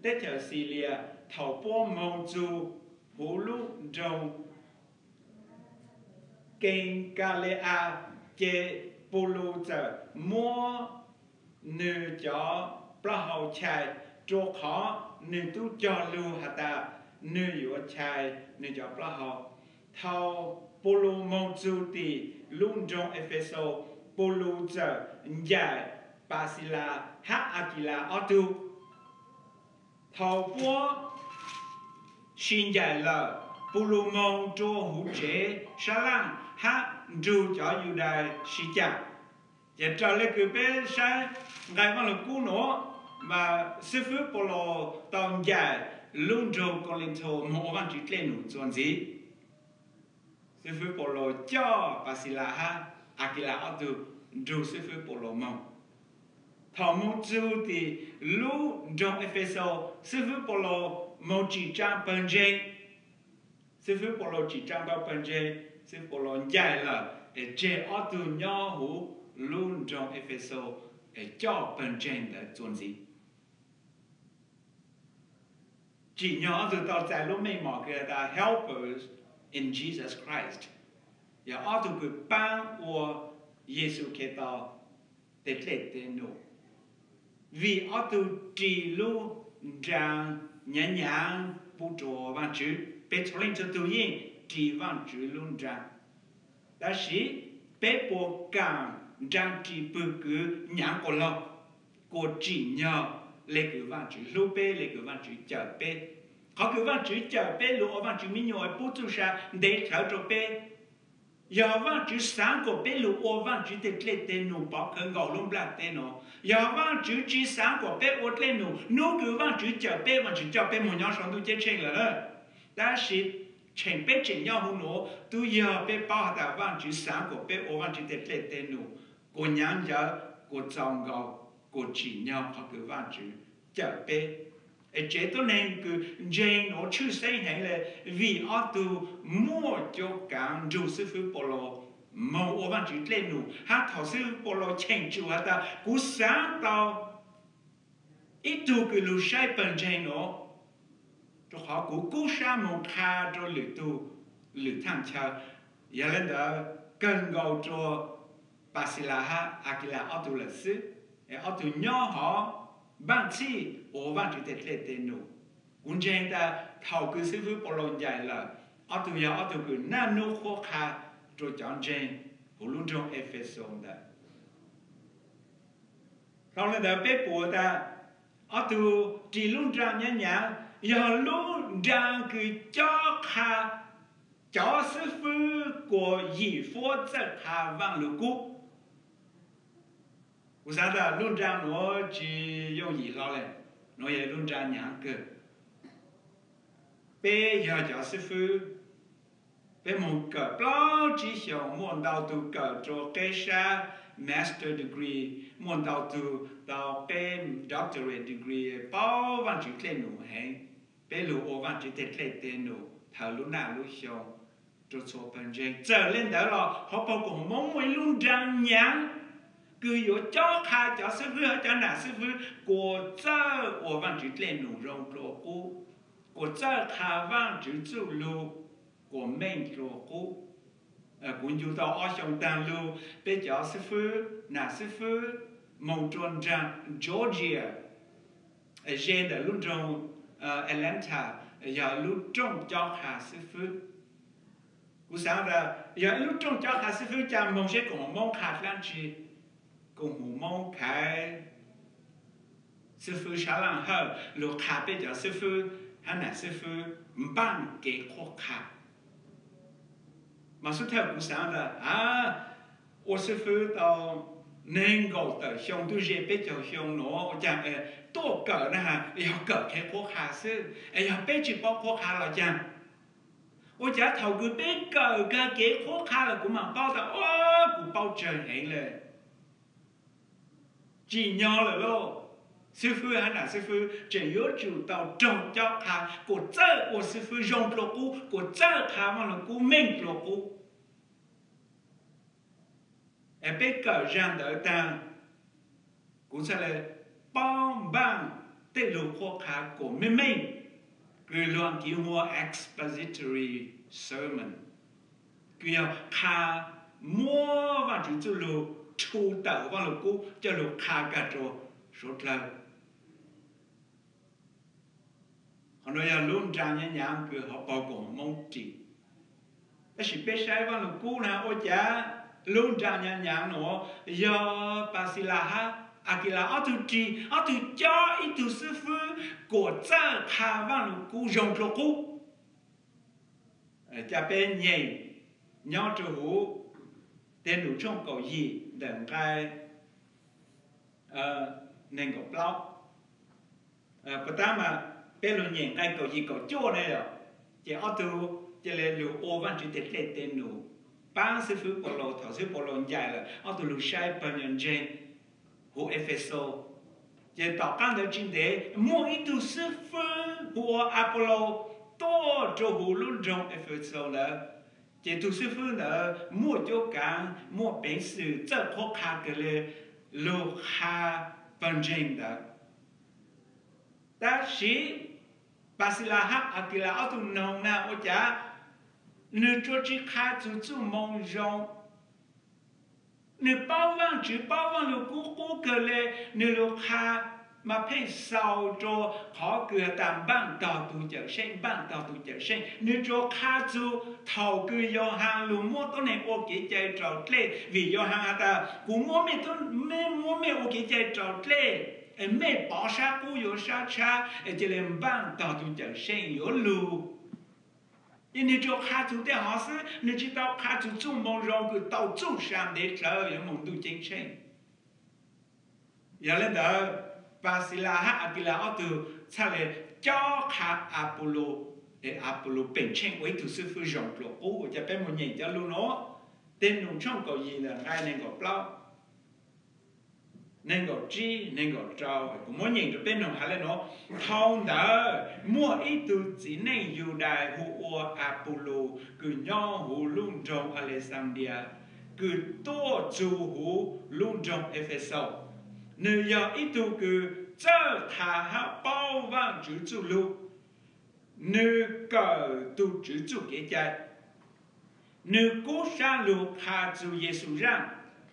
tết chờ Syria thảo po mong chu hú lú trong kinh Galea chế polu giờ mua nữ cho pra hậu chai cho khó nữ tu cho lưu hạt ta nữ yếu chai nữ cho pra hậu thao polu mong chu tỷ luôn trong Ephesos polu giờ dài Basila ha Akila ở tu thầu búa xin dài là polu mong cho hữu chế sa lăng ha du cho yêu đại sĩ chẳng và trở lại cái bên sai ngày mà là cú nó mà sư phụ polo tòng dài luôn trong con linh thổ một văn chữ lên nụ chuẩn gì sư phụ polo cho Basila ha Akila ở tu du sư phụ polo mong thảo mong chú thì lũ trong Ephesos sư phụ Paulo mong chỉ trang phần trên sư phụ Paulo chỉ trang bao phần trên sư phụ Paulo dài là để chế ở từ nhỏ hú lũ trong Ephesos để cho phần trên để chuẩn gì chỉ nhỏ từ tàu dài lúc mình mò kia là helpers in Jesus Christ và ở từ cái ban của Giêsu Kitô để lệ tên nụ vì ở từ chỉ lu rằng nhẹ nhàng bù trò văn chữ bé cho lên cho tự nhiên chỉ văn chữ luôn rằng đó là bé bộ càng trang trí bự cứ nhãn của lo của chỉ nhờ lệ cứ văn chữ lô bê lệ cứ văn chữ chở bê họ cứ văn chữ chở bê lô văn chữ mình nhồi bút tu sa để thở cho bê giờ văn chữ sáng của bê lô văn chữ để lệ tên nụ bỏ khẩn gạo lông bạc tên nó giờ văn chữ chỉ sáng của bê ốt lên nụ cứ văn chữ chở bê một nhau sống tu chết trên là đó là trên bê trên nhau hùng nổ tu giờ bê bao hạt văn chữ sáng của bê ô văn chữ để lệ tên nụ của nhãn giờ của dòng gạo của chỉ nhau họ cứ văn chữ chở bê chế tôi nên cứ dành nó chữ xây này là vì ở tu mua cho cả chủ sư phụ bỏ lò màu ô văn chữ lên nụ hát thảo sư bỏ lò chèn chủ hát ta cú sáng tao ít tu cứ lưu sai bần dành nó cho họ cú sáng một kha cho lữ tu lữ thang chờ giờ lên đó cần gạo cho Basila ha Akila ở tu là sư ở tu nhỏ họ ban chi ở ban chữ tết lệ tên nụ cũng chẳng ta thầu cứ sư phụ bỏ lon dài là ở tu giờ ở tu cứ nam nô khó khăn rồi chọn trên của luôn trong Epheson đó sau này đã biết bộ ta ở tu chỉ luôn trang nhã nhã giờ luôn trang cứ cho khá cho sư phụ của dĩ phó chất khá vang lục cú của sao ta luôn trang nó chỉ dùng gì lo lên nó也luôn trang nhãn cơ bây giờ cho sư phụ bây một cỡ bao chỉ hiểu muốn đào tu cỡ cho cái sa master degree muốn đào tu đào cái doctorate degree bao văn chữ lên nụ hay bây lũ ô văn chữ tết lên tên nụ thở lúc nào lúc hiểu cho số phần trên trở lên đó là họ bao gồm mong muốn luôn trang nhãn cứ有教他教师傅教哪师傅过这我忘记练努肉做过过这他忘记走路过没做过cũng dù tao ở trong tàng lưu bây giờ sư phụ哪sư phụ mong tròn trang Georgia trên là lúc trong Atlanta giờ lúc trong cho hà sư phụ cú sao ra giờ lúc trong cho hà sư phụ cha mong sẽ cùng mong khát lan chi cùng hủ mong cái sư phụ sáng lặng hơn lúc khát bây giờ sư phụ hay là sư phụ ban cái khó khăn mà số theo cũng sáng là我师傅到能够的向对人比较向我讲多个呢要个开khó khăn sự要被chỉ bao khó khăn là chẳng 我家头个被个给khó khăn là cũng mà bao ta cũng bao trời hết rồi chỉ nhau là lo sư phụ hay là sư phụ chỉ yếu chủ tàu trồng cho khá của chợ của sư phụ dùng lô cú của chợ khá mà là cú mình lô cú em biết cỡ rằng đỡ ta cũng sẽ là bom bang tên lô khó khá của mình cứ luôn kêu mua expository sermon cứ khá mua và chỉ lô chu tàu và lô cú cho lô khá cả rồi rất lâu họ nói là luôn trang nhã nhã cứ họ bao gồm mong chỉ cái sự biết sai vào lúc cũ nào ôi cha luôn trang nhã nhã nó do Basila ha Akila ở tu chỉ ở tu cho ít tu sư phụ của cha khá vào lúc cũ dùng lúc cũ cha bên nhảy nhau cho hú tên đủ trong cầu gì đừng cái nên có blog bắt đầu mà bây giờ nhìn cái cầu gì cầu chỗ này rồi chỉ ở tu chỉ là lưu ô văn chỉ để lấy tên nụ ban sư phụ bảo lô thảo sư bảo lô dài là ở tu lưu sai bao nhiêu gen hồ Epheso chỉ tạo căn được chính để mỗi ít tu sư phụ hồ Apollo to cho hồ luôn trong Epheso là chỉ tu sư phụ là mỗi chỗ càng mỗi bên sự rất khó khăn cái là lưu ha ban gen đó ta chỉ Basila ha Akila ở tu nông na ở cha nữ cho chỉ khai chú mong rong nữ bao vang chỉ bao vang lưu cú cú cái lệ nữ lưu khai mà phải sau cho khó cửa tạm bằng tàu tụ trở sinh bằng tàu tụ trở sinh nếu cho khá chú thầu cứ do hàng lù mua tôi này ô kỹ chạy trâu lệ vì do hàng ta cũng mua mẹ ô kỹ chạy trâu lệ mẹ bỏ xa cú yo xa xa chỉ làm bằng tàu tụ trở sinh yo lù因就卡住的好事，你知道卡住做梦让个到中山的时候，有梦都进城。有人到巴西拉哈阿基拉奥都出来教卡阿波罗变成为都是非常多，我就被我认得路喏，但农场个人呢，爱那个不。nên có chi nên có trao cũng muốn nhìn được bên đồng hà lên nó thâu đỡ mua ít từ chỉ nên dù đại hụ Apollo cứ nhau hụ luôn trong Alexandria cứ to chủ hụ luôn trong Ephesus nơi giờ ít từ cứ trở thả hạ bao vang chữ chủ lu nơi cờ tu chữ chủ kế chạy nơi cố sa lu hạ chủ Giêsu rằng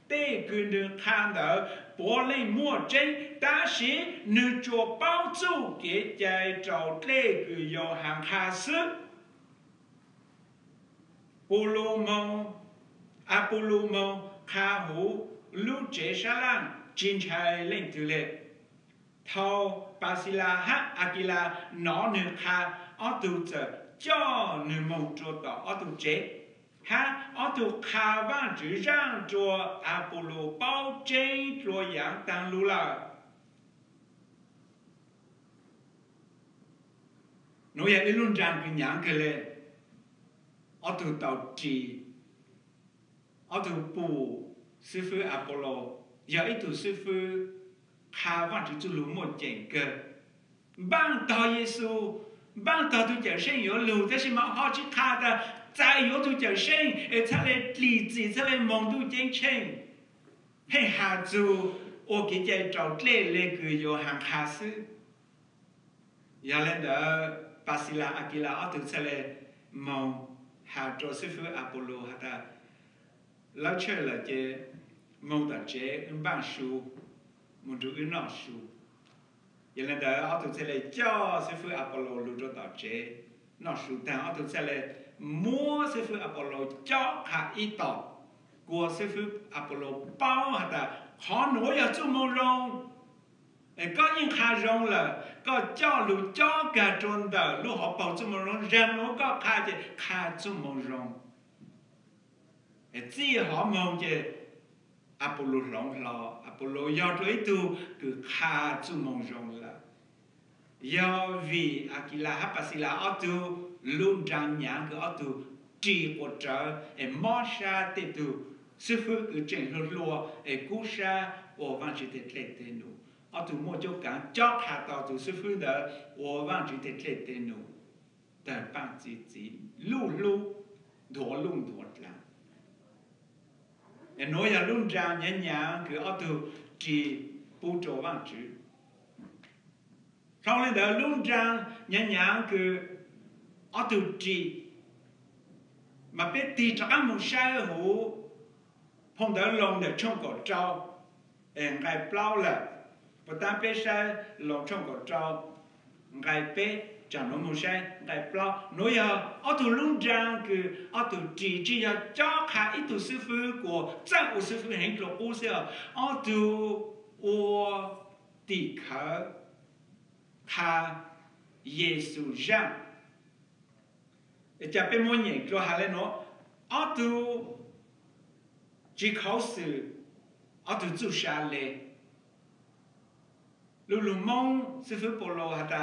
tê cứ nơi khang đỡ bỏ lên mua chân ta sĩ nữ cho bao chú kế chạy trâu lê cứ do hàng khá sức Apollo mong khá hữu lưu chế xa lăng chính chạy lên từ lệ thâu Basila hát Akila nó nữ khá ở tù trở cho nữ mong cho tỏ ở tù chế ha ở tu khá văn chữ rằng cho Apollo bao chế cho yang tăng lưu là nói vậy luôn rằng cái nhãn cái lệ ở tu tàu trì ở tu bù sư phụ Apollo giờ ít tu sư phụ khá văn chữ lưu một chén cơ bằng tàu Giêsu bằng tàu tu trở sinh有lưu thế mà họ chỉ khá ta在有度就生，他来理智，他来梦度进城，嘿下就我给在找来个有行开始，原来的巴西拉阿基拉阿都他来梦下做师傅阿波罗哈达，老车了这梦到这办书，梦到闹书，原来的阿都他来教师傅阿波罗录着到这闹书，但阿都他来。mua sư phụ Apollo cho cả ít tỏ của sư phụ Apollo bao hạt họ nói ở chỗ mông rong có những khá rong là có cho lũ cho cả trôn tờ lũ họ bảo chỗ mông rong ra nó có khá chỗ mông rong chỉ họ mong chứ Apollo rong lo Apollo do tới tu cứ khá chỗ mông rong là do vì Akila Hapasila ở tu luôn rằng nhãn cứ ở tu chỉ của trở mót xa tê tu sư phụ cứ trên hồn lúa cú xa ở văn chỉ tết lệ tê nụ ở tu mua cho cả cho hạ tàu tu sư phụ đó ở văn chỉ tết lệ tê nụ đời bằng chỉ lu đổ là nói là luôn rằng nhãn cứ ở tu chỉ bù trò văn chỉ sau này đó luôn rằng nhãn cứ ở tu trì mà biết tì cho các môn sai hữu phong đỡ lòng để trong cổ trâu ngày bao là và ta biết sai lòng trong cổ trâu ngày biết chẳng nó môn sai ngày bao nói ở tu luôn rằng cứ ở tu trì chỉ là cho cả ít tu sư phụ của trang của sư phụ hành lộ ô xưa ở tu ô tì khá Giêsu rằngจะเป็นมวยใหญ่ตัวหาเลยเนาะเอาตัวจีเขาสื่อเอาตัวจู่ชาเลยลุมองsư phụ Polo hả ta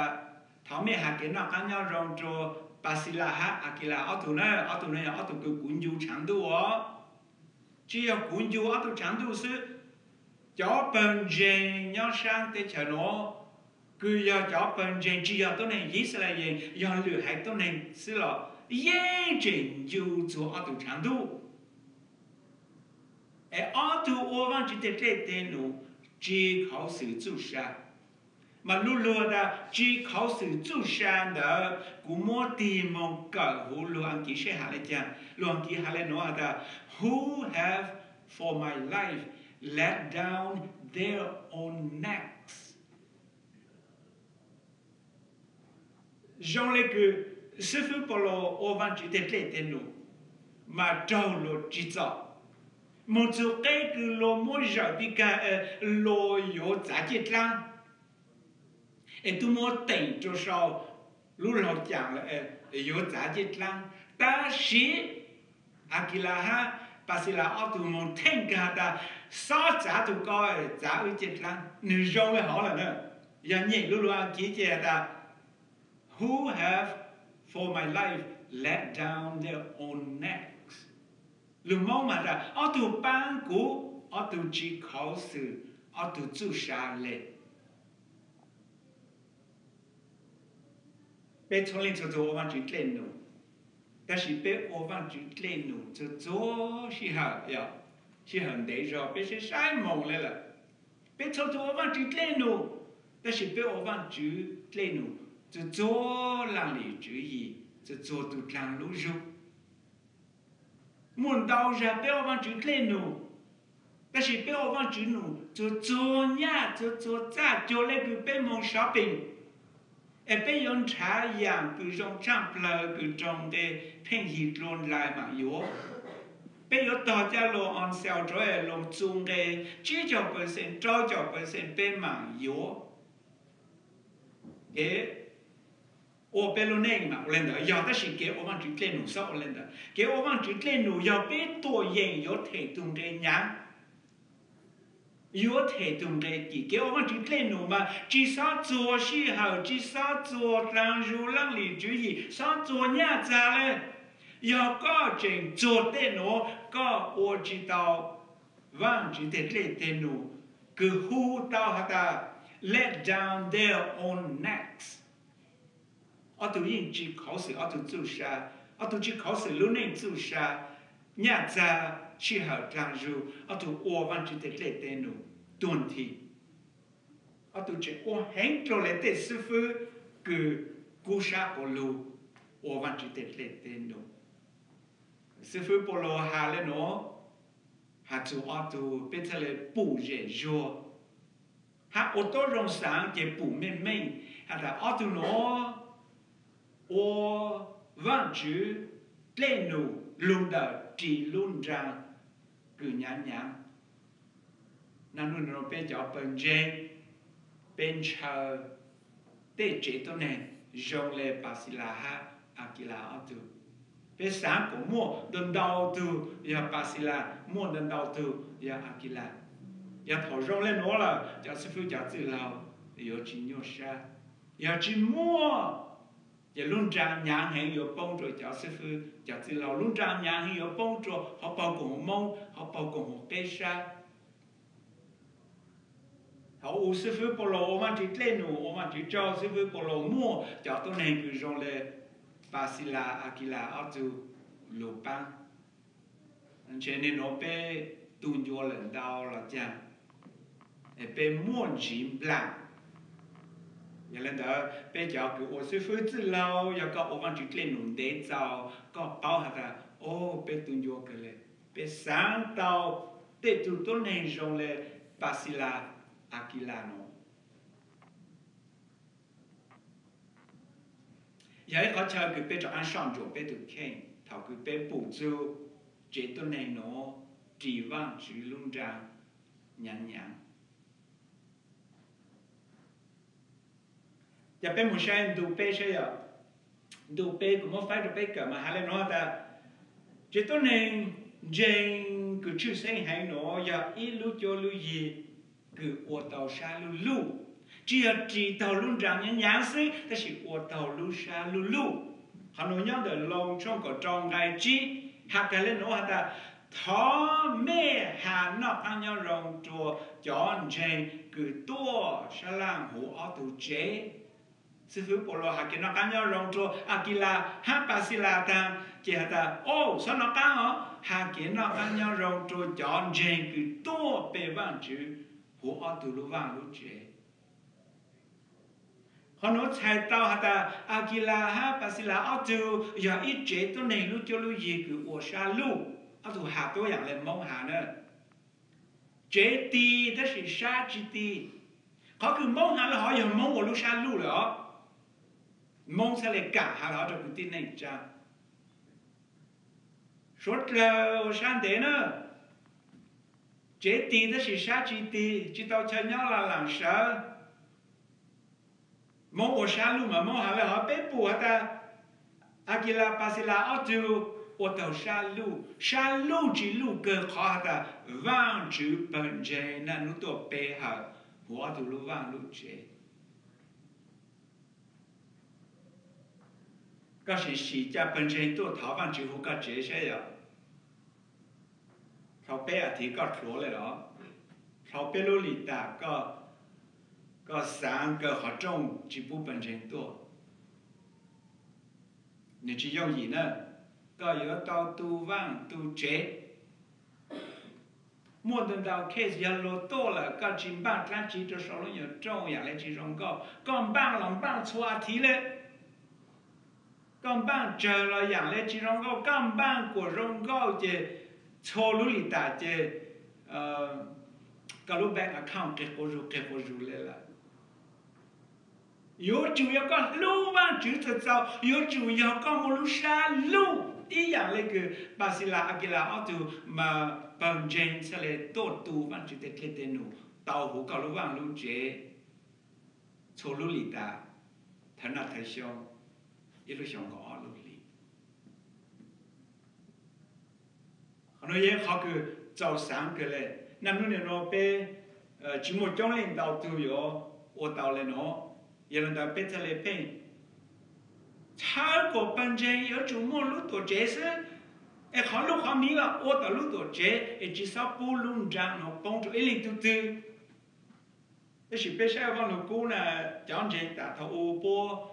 thảo mẹ hạt cái nào khác nhau rong cho Basila hả Akilaเอาตัวnàyเอาตัวcứ cuốn du chẳng đủ ó chỉ là cuốn duเอาตัวchẳng đủ sư cho bần dền nhau sang tới chợ nó cứ giờ cho bần dền chỉ làตัวnày ý sẽ là gì giờ lừa hạiตัวnày sư là yên trình dù cho ở tu trang tu, ở tu ở văn chỉ để tên nó chỉ khảo sử tu sa, mà lúc đó chỉ khảo sử tu sa đó cũng muốn tìm một cái hồ lô anh chỉ sẽ hỏi lại chăng, lô anh chỉ hỏi lại nói là who have for my life let down their own necks, Jean lấy que sư phụ bảo lo ô văn chỉ để lệ tên nụ mà trâu lo chỉ cho một số cái cứ lo mua giờ bị cả lo yếu giá trị lắm et tu mua tiền cho sao lúc lo chẳng là yếu giá trị lắm ta sĩ akila ha pasila ở tu mua tiền cả ta sao giá tu coi giá ở chết lắm nữ rong với họ là nữa giờ nhẹ lúc lo chỉ chế ta who have for my life let down their own necks. Lúc mong mà ra, ở tu ban cũ, ở tu chỉ khảo sự, ở tu chú sa lệ. Bé thông linh cho tôi văn chữ lên nụ,但是bé văn chữ lên nụ, cho做是好呀，是很得着，bé是sai mong来了。bé cho tôi văn chữ lên nụ, 但是bé văn chữ lên nụ, cho做让你注意。จะ做ตุกลางลูจุมุนดาวจะเป้าวันจุดเล่นหนูแต่สิเป้าวันจุดหนูจะ做เนี่ยจะจ้าจะเล่นคือไปมองช้อปปิ้งไปยนชาอย่างคือจงจังเปล่าคือจงเดเพ่งหิดลนลายมาอยู่ไปยนต่อจะลงอันเซลจอยลงจุงเด70%90%ไปมาอยู่我别弄那个嘛，我领导要的是给我们去练努少，我领导给我们去练努要别多人要推动的人，要推动的给我们去练努嘛，至少做时候，至少做让入让里注意，少做伢子嘞，要搞正做的努，搞我知道，忘记的练的努，个呼到他的 let down their own necks。ở tụ yên chỉ khảo sự ở tụ tu sa ở tụ chỉ khảo sự luôn nên tu sa nhà cha chỉ hậu trang du ở tụ ô văn chỉ để lệ tên nụ tuần thì ở tụ chỉ ô hẹn cho lệ tên sư phụ cứ cú sa của lu ô văn chỉ để lệ tên nụ sư phụ bỏ lô hà lên nó hà tụ ở tụ biết thế là bù dễ dùa hà ô tô rong sáng để bù mềm mềm hà là ở tụ nó我忘记练努弄的只弄着个娘娘，那弄着被叫本真，本车得这多呢，用来巴西拉哈阿基拉奥图，被三个莫等到图要巴西拉，莫等到图要阿基拉，要头用来挪了，叫师傅叫自老，要去牛山，要去摸。giờ luôn trang nhang hay yo bông rồi cháu sư phụ cháu sư lão luôn trang nhang hay yo bông rồi họ bao cùng mông họ bao cùng bê sa họ u sư phụ bỏ lô mà chỉ lên nụ mà chỉ cho sư phụ bỏ lô mua cháu tôi này cứ dùng le Basila Akila ở tu lô bang cho nên nó bê tuôn vô lần đau là chăng bê muôn chìm lặng nhà lên đó bây giờ cứ ô sư phụ tự lâu giờ có ô văn chữ lên nụ để giàu có bao hạt à ô bê tuôn vô cái lệ bê sáng tàu để tụi tôi nên dùng le Basila Akila nó giờ có chờ cứ bê cho ăn xong rồi bê tụi khen thảo cứ bê bù chú chế tôi nên nó chỉ văn chữ luôn ra nhàn nhàn giờ bé một sai đủ bé sai à đủ bé cũng không phải đủ bé cả mà hai nói ta chỉ tôi nên dành cứ chữ sinh hay nó giờ ít lúc cho lúc gì cứ ô tàu xa lúc lúc chỉ tàu luôn rằng những nhãn sĩ ta chỉ ô tàu lúc xa lúc lúc họ nói nhau để lòng trong có trong gai chi hạt cái lên nó ta thọ mẹ hà nó ăn nhau rong chùa chọn dành cứ tua sa lang hủ ở tù chế sư phụ bỏ lò hạt cái nó ăn nhau rong chùa Akila hạt Basila ta chỉ hạt ô sao nó ăn hả hạt cái nó ăn nhau rong chùa chọn dành cứ tua bề vang chữ hủ ở tù lu vang lu chế họ nói chạy tàu hạt Akila hạt Basila ở tù giờ ít chế tôi này lu cho lu gì cứ ô sa lu ở tù hạt tôiอย่างlên mong hạt nữa chế ti đó là sa chỉ ti họ cứ mong hạt là họ giờ mong ô lu sa lu rồi mong sẽ lại cả hà đó cho cái tin này cha suốt là sáng thế nữa chế tì đó là sao chỉ tao chơi nhau là làm sao mong ở sao luôn mà mong hà là họ bé bùa ta Akila pasila auto auto sa lu chỉ lu cơ khó ta vang chữ bần chế na nu tổ bê hà hoa tu lu vang lu chế có sĩ cha bần chế tổ thảo vang chữ hồ có chế sẽ ya thảo bê à thì có số lại đó thảo bê lu lì ta có sáng có họ trong chỉ bu bần chế tổ你只用gì nữa có yếu tao tu vang tu chế mỗi tuần tao case giờ lô tô là có chim bang trang trí cho số lượng nhiều trâu nhà lại chỉ rong có còn bang lòng bang xóa thì lệ còn bang chờ là nhà lại chỉ rong có còn bang của rong có chứ số lúc lì ta chứ cái lúc bank account cái cô rú lệ là yếu chủ yếu có lưu vang chữ thật sao yếu chủ yếu có một lúc xa lưu ý dạng là cái bà sĩ là Akila auto mà bằng chân sẽ là tốt tu vang chữ tết lệ tên nụ tàu hú có lưu vang lưu chế số lưu lì ta thân là thấy xong ít lúc xong có lưu lì họ nói vậy họ cứ giàu sáng cái này năm lúc này nó bé chỉ một trong lên tàu tu yếu ô tàu lên nó giờ là bé thề lệ pen cha của bạn trẻ ở chỗ mua lúc tuổi trẻ sẽ họ lúc họ nghĩ là ô tàu lúc tuổi trẻ chỉ sao bù lung trang nó bông cho linh tu tư cái sự bé sai vào nó cũ là chọn chuyện đã thâu ô bố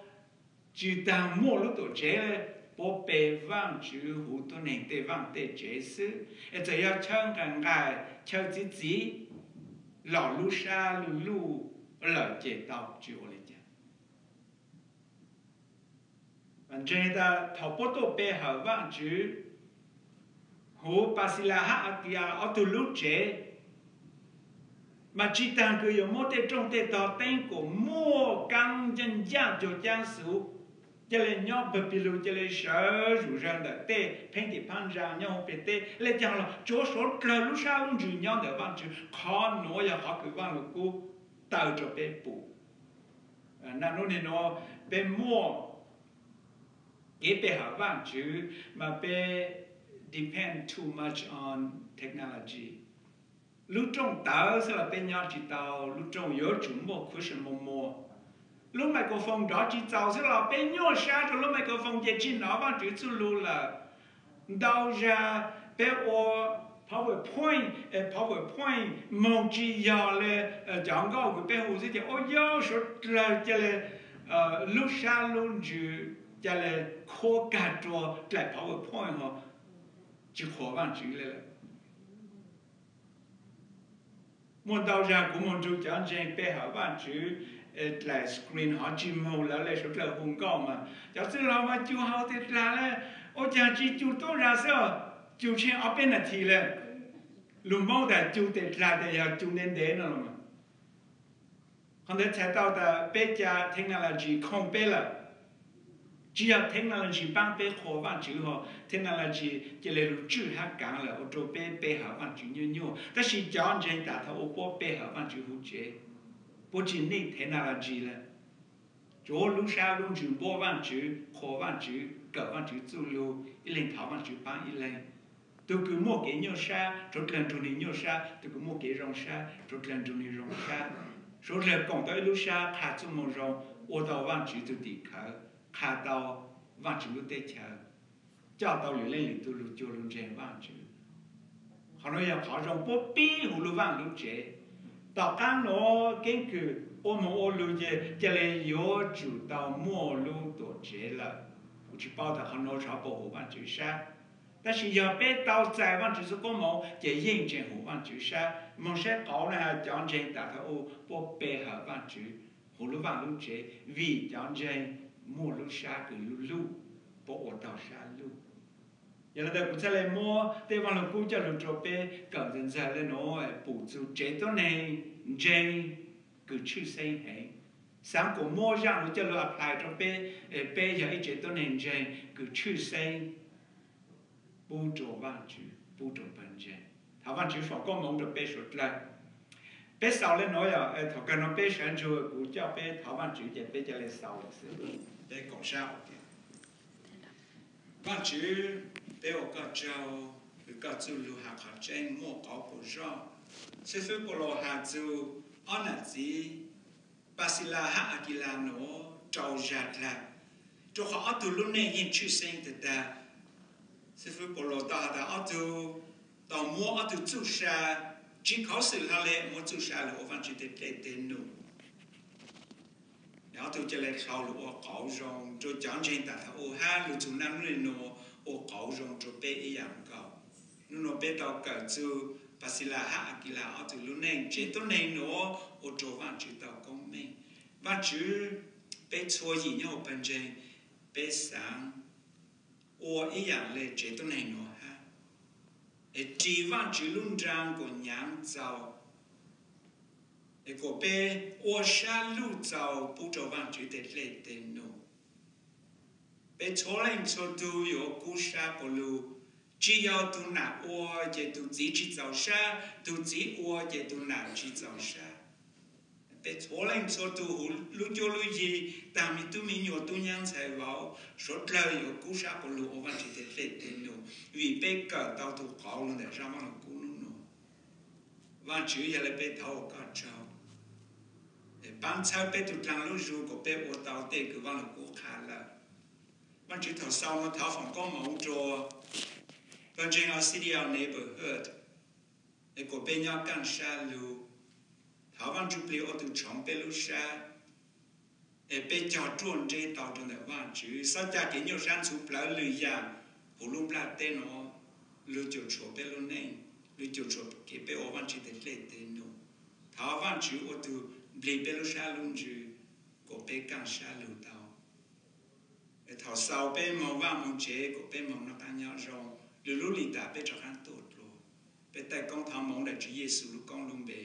chỉ đang mua lúc tuổi trẻ bố bé vang chữ hú tôi nên để vang để trẻ sẽ giờ要唱感慨唱自己老路沙路了解到就了解真的头不都背好忘记，我把是拉哈阿呀阿都录着，mà chỉ tăng cứ有某些种的到等个莫刚人家就讲述，这里鸟不比如这里收入上的对，平地盘上鸟别对，来讲了，就说这路上路就鸟的忘记，看诺也好个忘了个到这边补，那侬呢侬边莫。It be hard one to, but be depend too much on technology. Lúc trong tao sẽ là bên nhau chỉ tao, lúc trong yếu chúng một khu sinh một mùa. Lúc mày có phòng đó chỉ tao sẽ là bên nhau xa cho lúc mày có phòng chế chỉ nó bằng chữ chú lưu là đau ra bé ô PowerPoint mong chỉ giờ là chọn câu của bé hồ sĩ thì ô yếu số là cho là lúc xa luôn chữ cho là khó cả cho lại PowerPoint họ chỉ khó bằng chữ là muốn đào ra của một chú chọn trên bé họ bằng chữ lại screen họ chỉ màu là số là hùng cao mà giáo sư làm mà chú họ thì là ô cha chỉ chú tôi ra sao chú trên ở bên này thì là lúc mau đã chú thì là để chú nên đến rồi mà còn để thấy到的bé家 technology không bé là chỉ là technology bằng bé khó bằng chữ họ technology chỉ là lúc chữ hát càng là ô tô bé họ bằng chữ nhiều但是讲真的他ô tô bé họ bằng chữ hữu chế不仅你technology là chỗ lúc sau lúc chữ bố bằng chữ khó bằng chữ cỡ bằng chữ chủ lưu ý lên thảo bằng chữ bằng ý lên tôi cứ mua cái nhiều sa rồi lần trong này nhiều sa tôi cứ mua cái rong sa rồi lần trong này rong sa rồi lần còn tới lúc sa khá chung một rong ô tô bằng chữ tôi đi khá khá tao bằng chữ lúc tết chờ cho tao lưỡi lên tôi lúc cho lúc trên bằng chữ họ nói là họ rong bố bí hữu lúc bằng lúc chế tao càng nó kiến cử ôm một lúc chế cho nên yếu chủ tao mua lúc tổ chế là chỉ bảo ta họ nói sao bảo hộ bằng chữ sa但是要被到在往就是讲毛，就认真好往就是，某些搞呢讲真，大家哦不背后往就，好路往路这，为讲真，莫路啥个有路，不我到啥路。原来在古在来莫，对往路古叫路做背，搞人在来喏，补助这都能真个出生嘿， sáng của mua ra nó cho lo apply cho bé giờ ít chế tôi nên chơi cứ chữ sinh bù trổ bù trổ bản chơi thảo văn chữ phổ có mong được bé sụt lại bé sau lên nói à thảo cần nó bé sáng rồi cũng cho bé thảo văn chữ để bé cho lên sau là sự bé còn sao văn chữ bé ở cái châu cái châu lưu học học trên mua có của rau sẽ phải có lo hạt châu anh là gì Basila ha akilano trâu giặt là cho họ từ lúc này hiện chữ sinh từ ta sư phụ bảo lo ta đã từ tàu mua từ chú sa chỉ có sự hà lệ mua chú sa là ở văn chữ để tên nụแล้วตัวจะเล่เขาหรือว่าเขาจงตัวจังเจนแต่ถ้าโอ้ฮะหรือจุนั้นเรื่องโนโอ้เขาจงตัวเป๊ะอย่างเก่านู่นโนเป๊ะตัวเกิดจูภาษาฮะกีฬาเอาตัวรุ่นเองเจตัวเองโนโอ้ตัววันจุตัวก็ไม่วันจุเป๊ะชัวร์ยิ่งเอาเป็นเจเป๊ะสังโอ้อย่างเลยเจตัวเองโนฮะจีวันจุรุ่นจังก็ยังเจ้า个被我下路走不着往就得来的喏，被错人错都有故事不路，只要都拿我也都自己走下，都自我也都拿去走下，被错人错都路就路去，但咪都咪有都样才话，说了有故事不路我往就得来的喏，为被个到都搞了的上往了咕噜喏，往就也来被讨个招。ban sau bé tụt lăng lúc ru của bé ô tàu tê cứ văng là cú khá là ban chỉ thầu sau nó tháo phòng có mẫu trò ban trên ở city our neighborhood để của bé nhau càng xa lu tháo văn chụp liu ở từ trong bé lu xa để bé cho truon trên tàu trong đời văn chữ sau cha cái nhiều sáng chụp lại lười già hồ lum la tên nó lu chụp chỗ bé lu nên lu chụp chỗ cái bé ô văn chữ để lên tên nó tháo văn chữ ở từ bli belu sha lung ju ko pe kan sha lu tao e thao sao pe mo va mo che ko pe mo na ta nya rong lu lu li ta pe cho han tot lo pe tai công thao mong đại chúa giêsu lu công lung be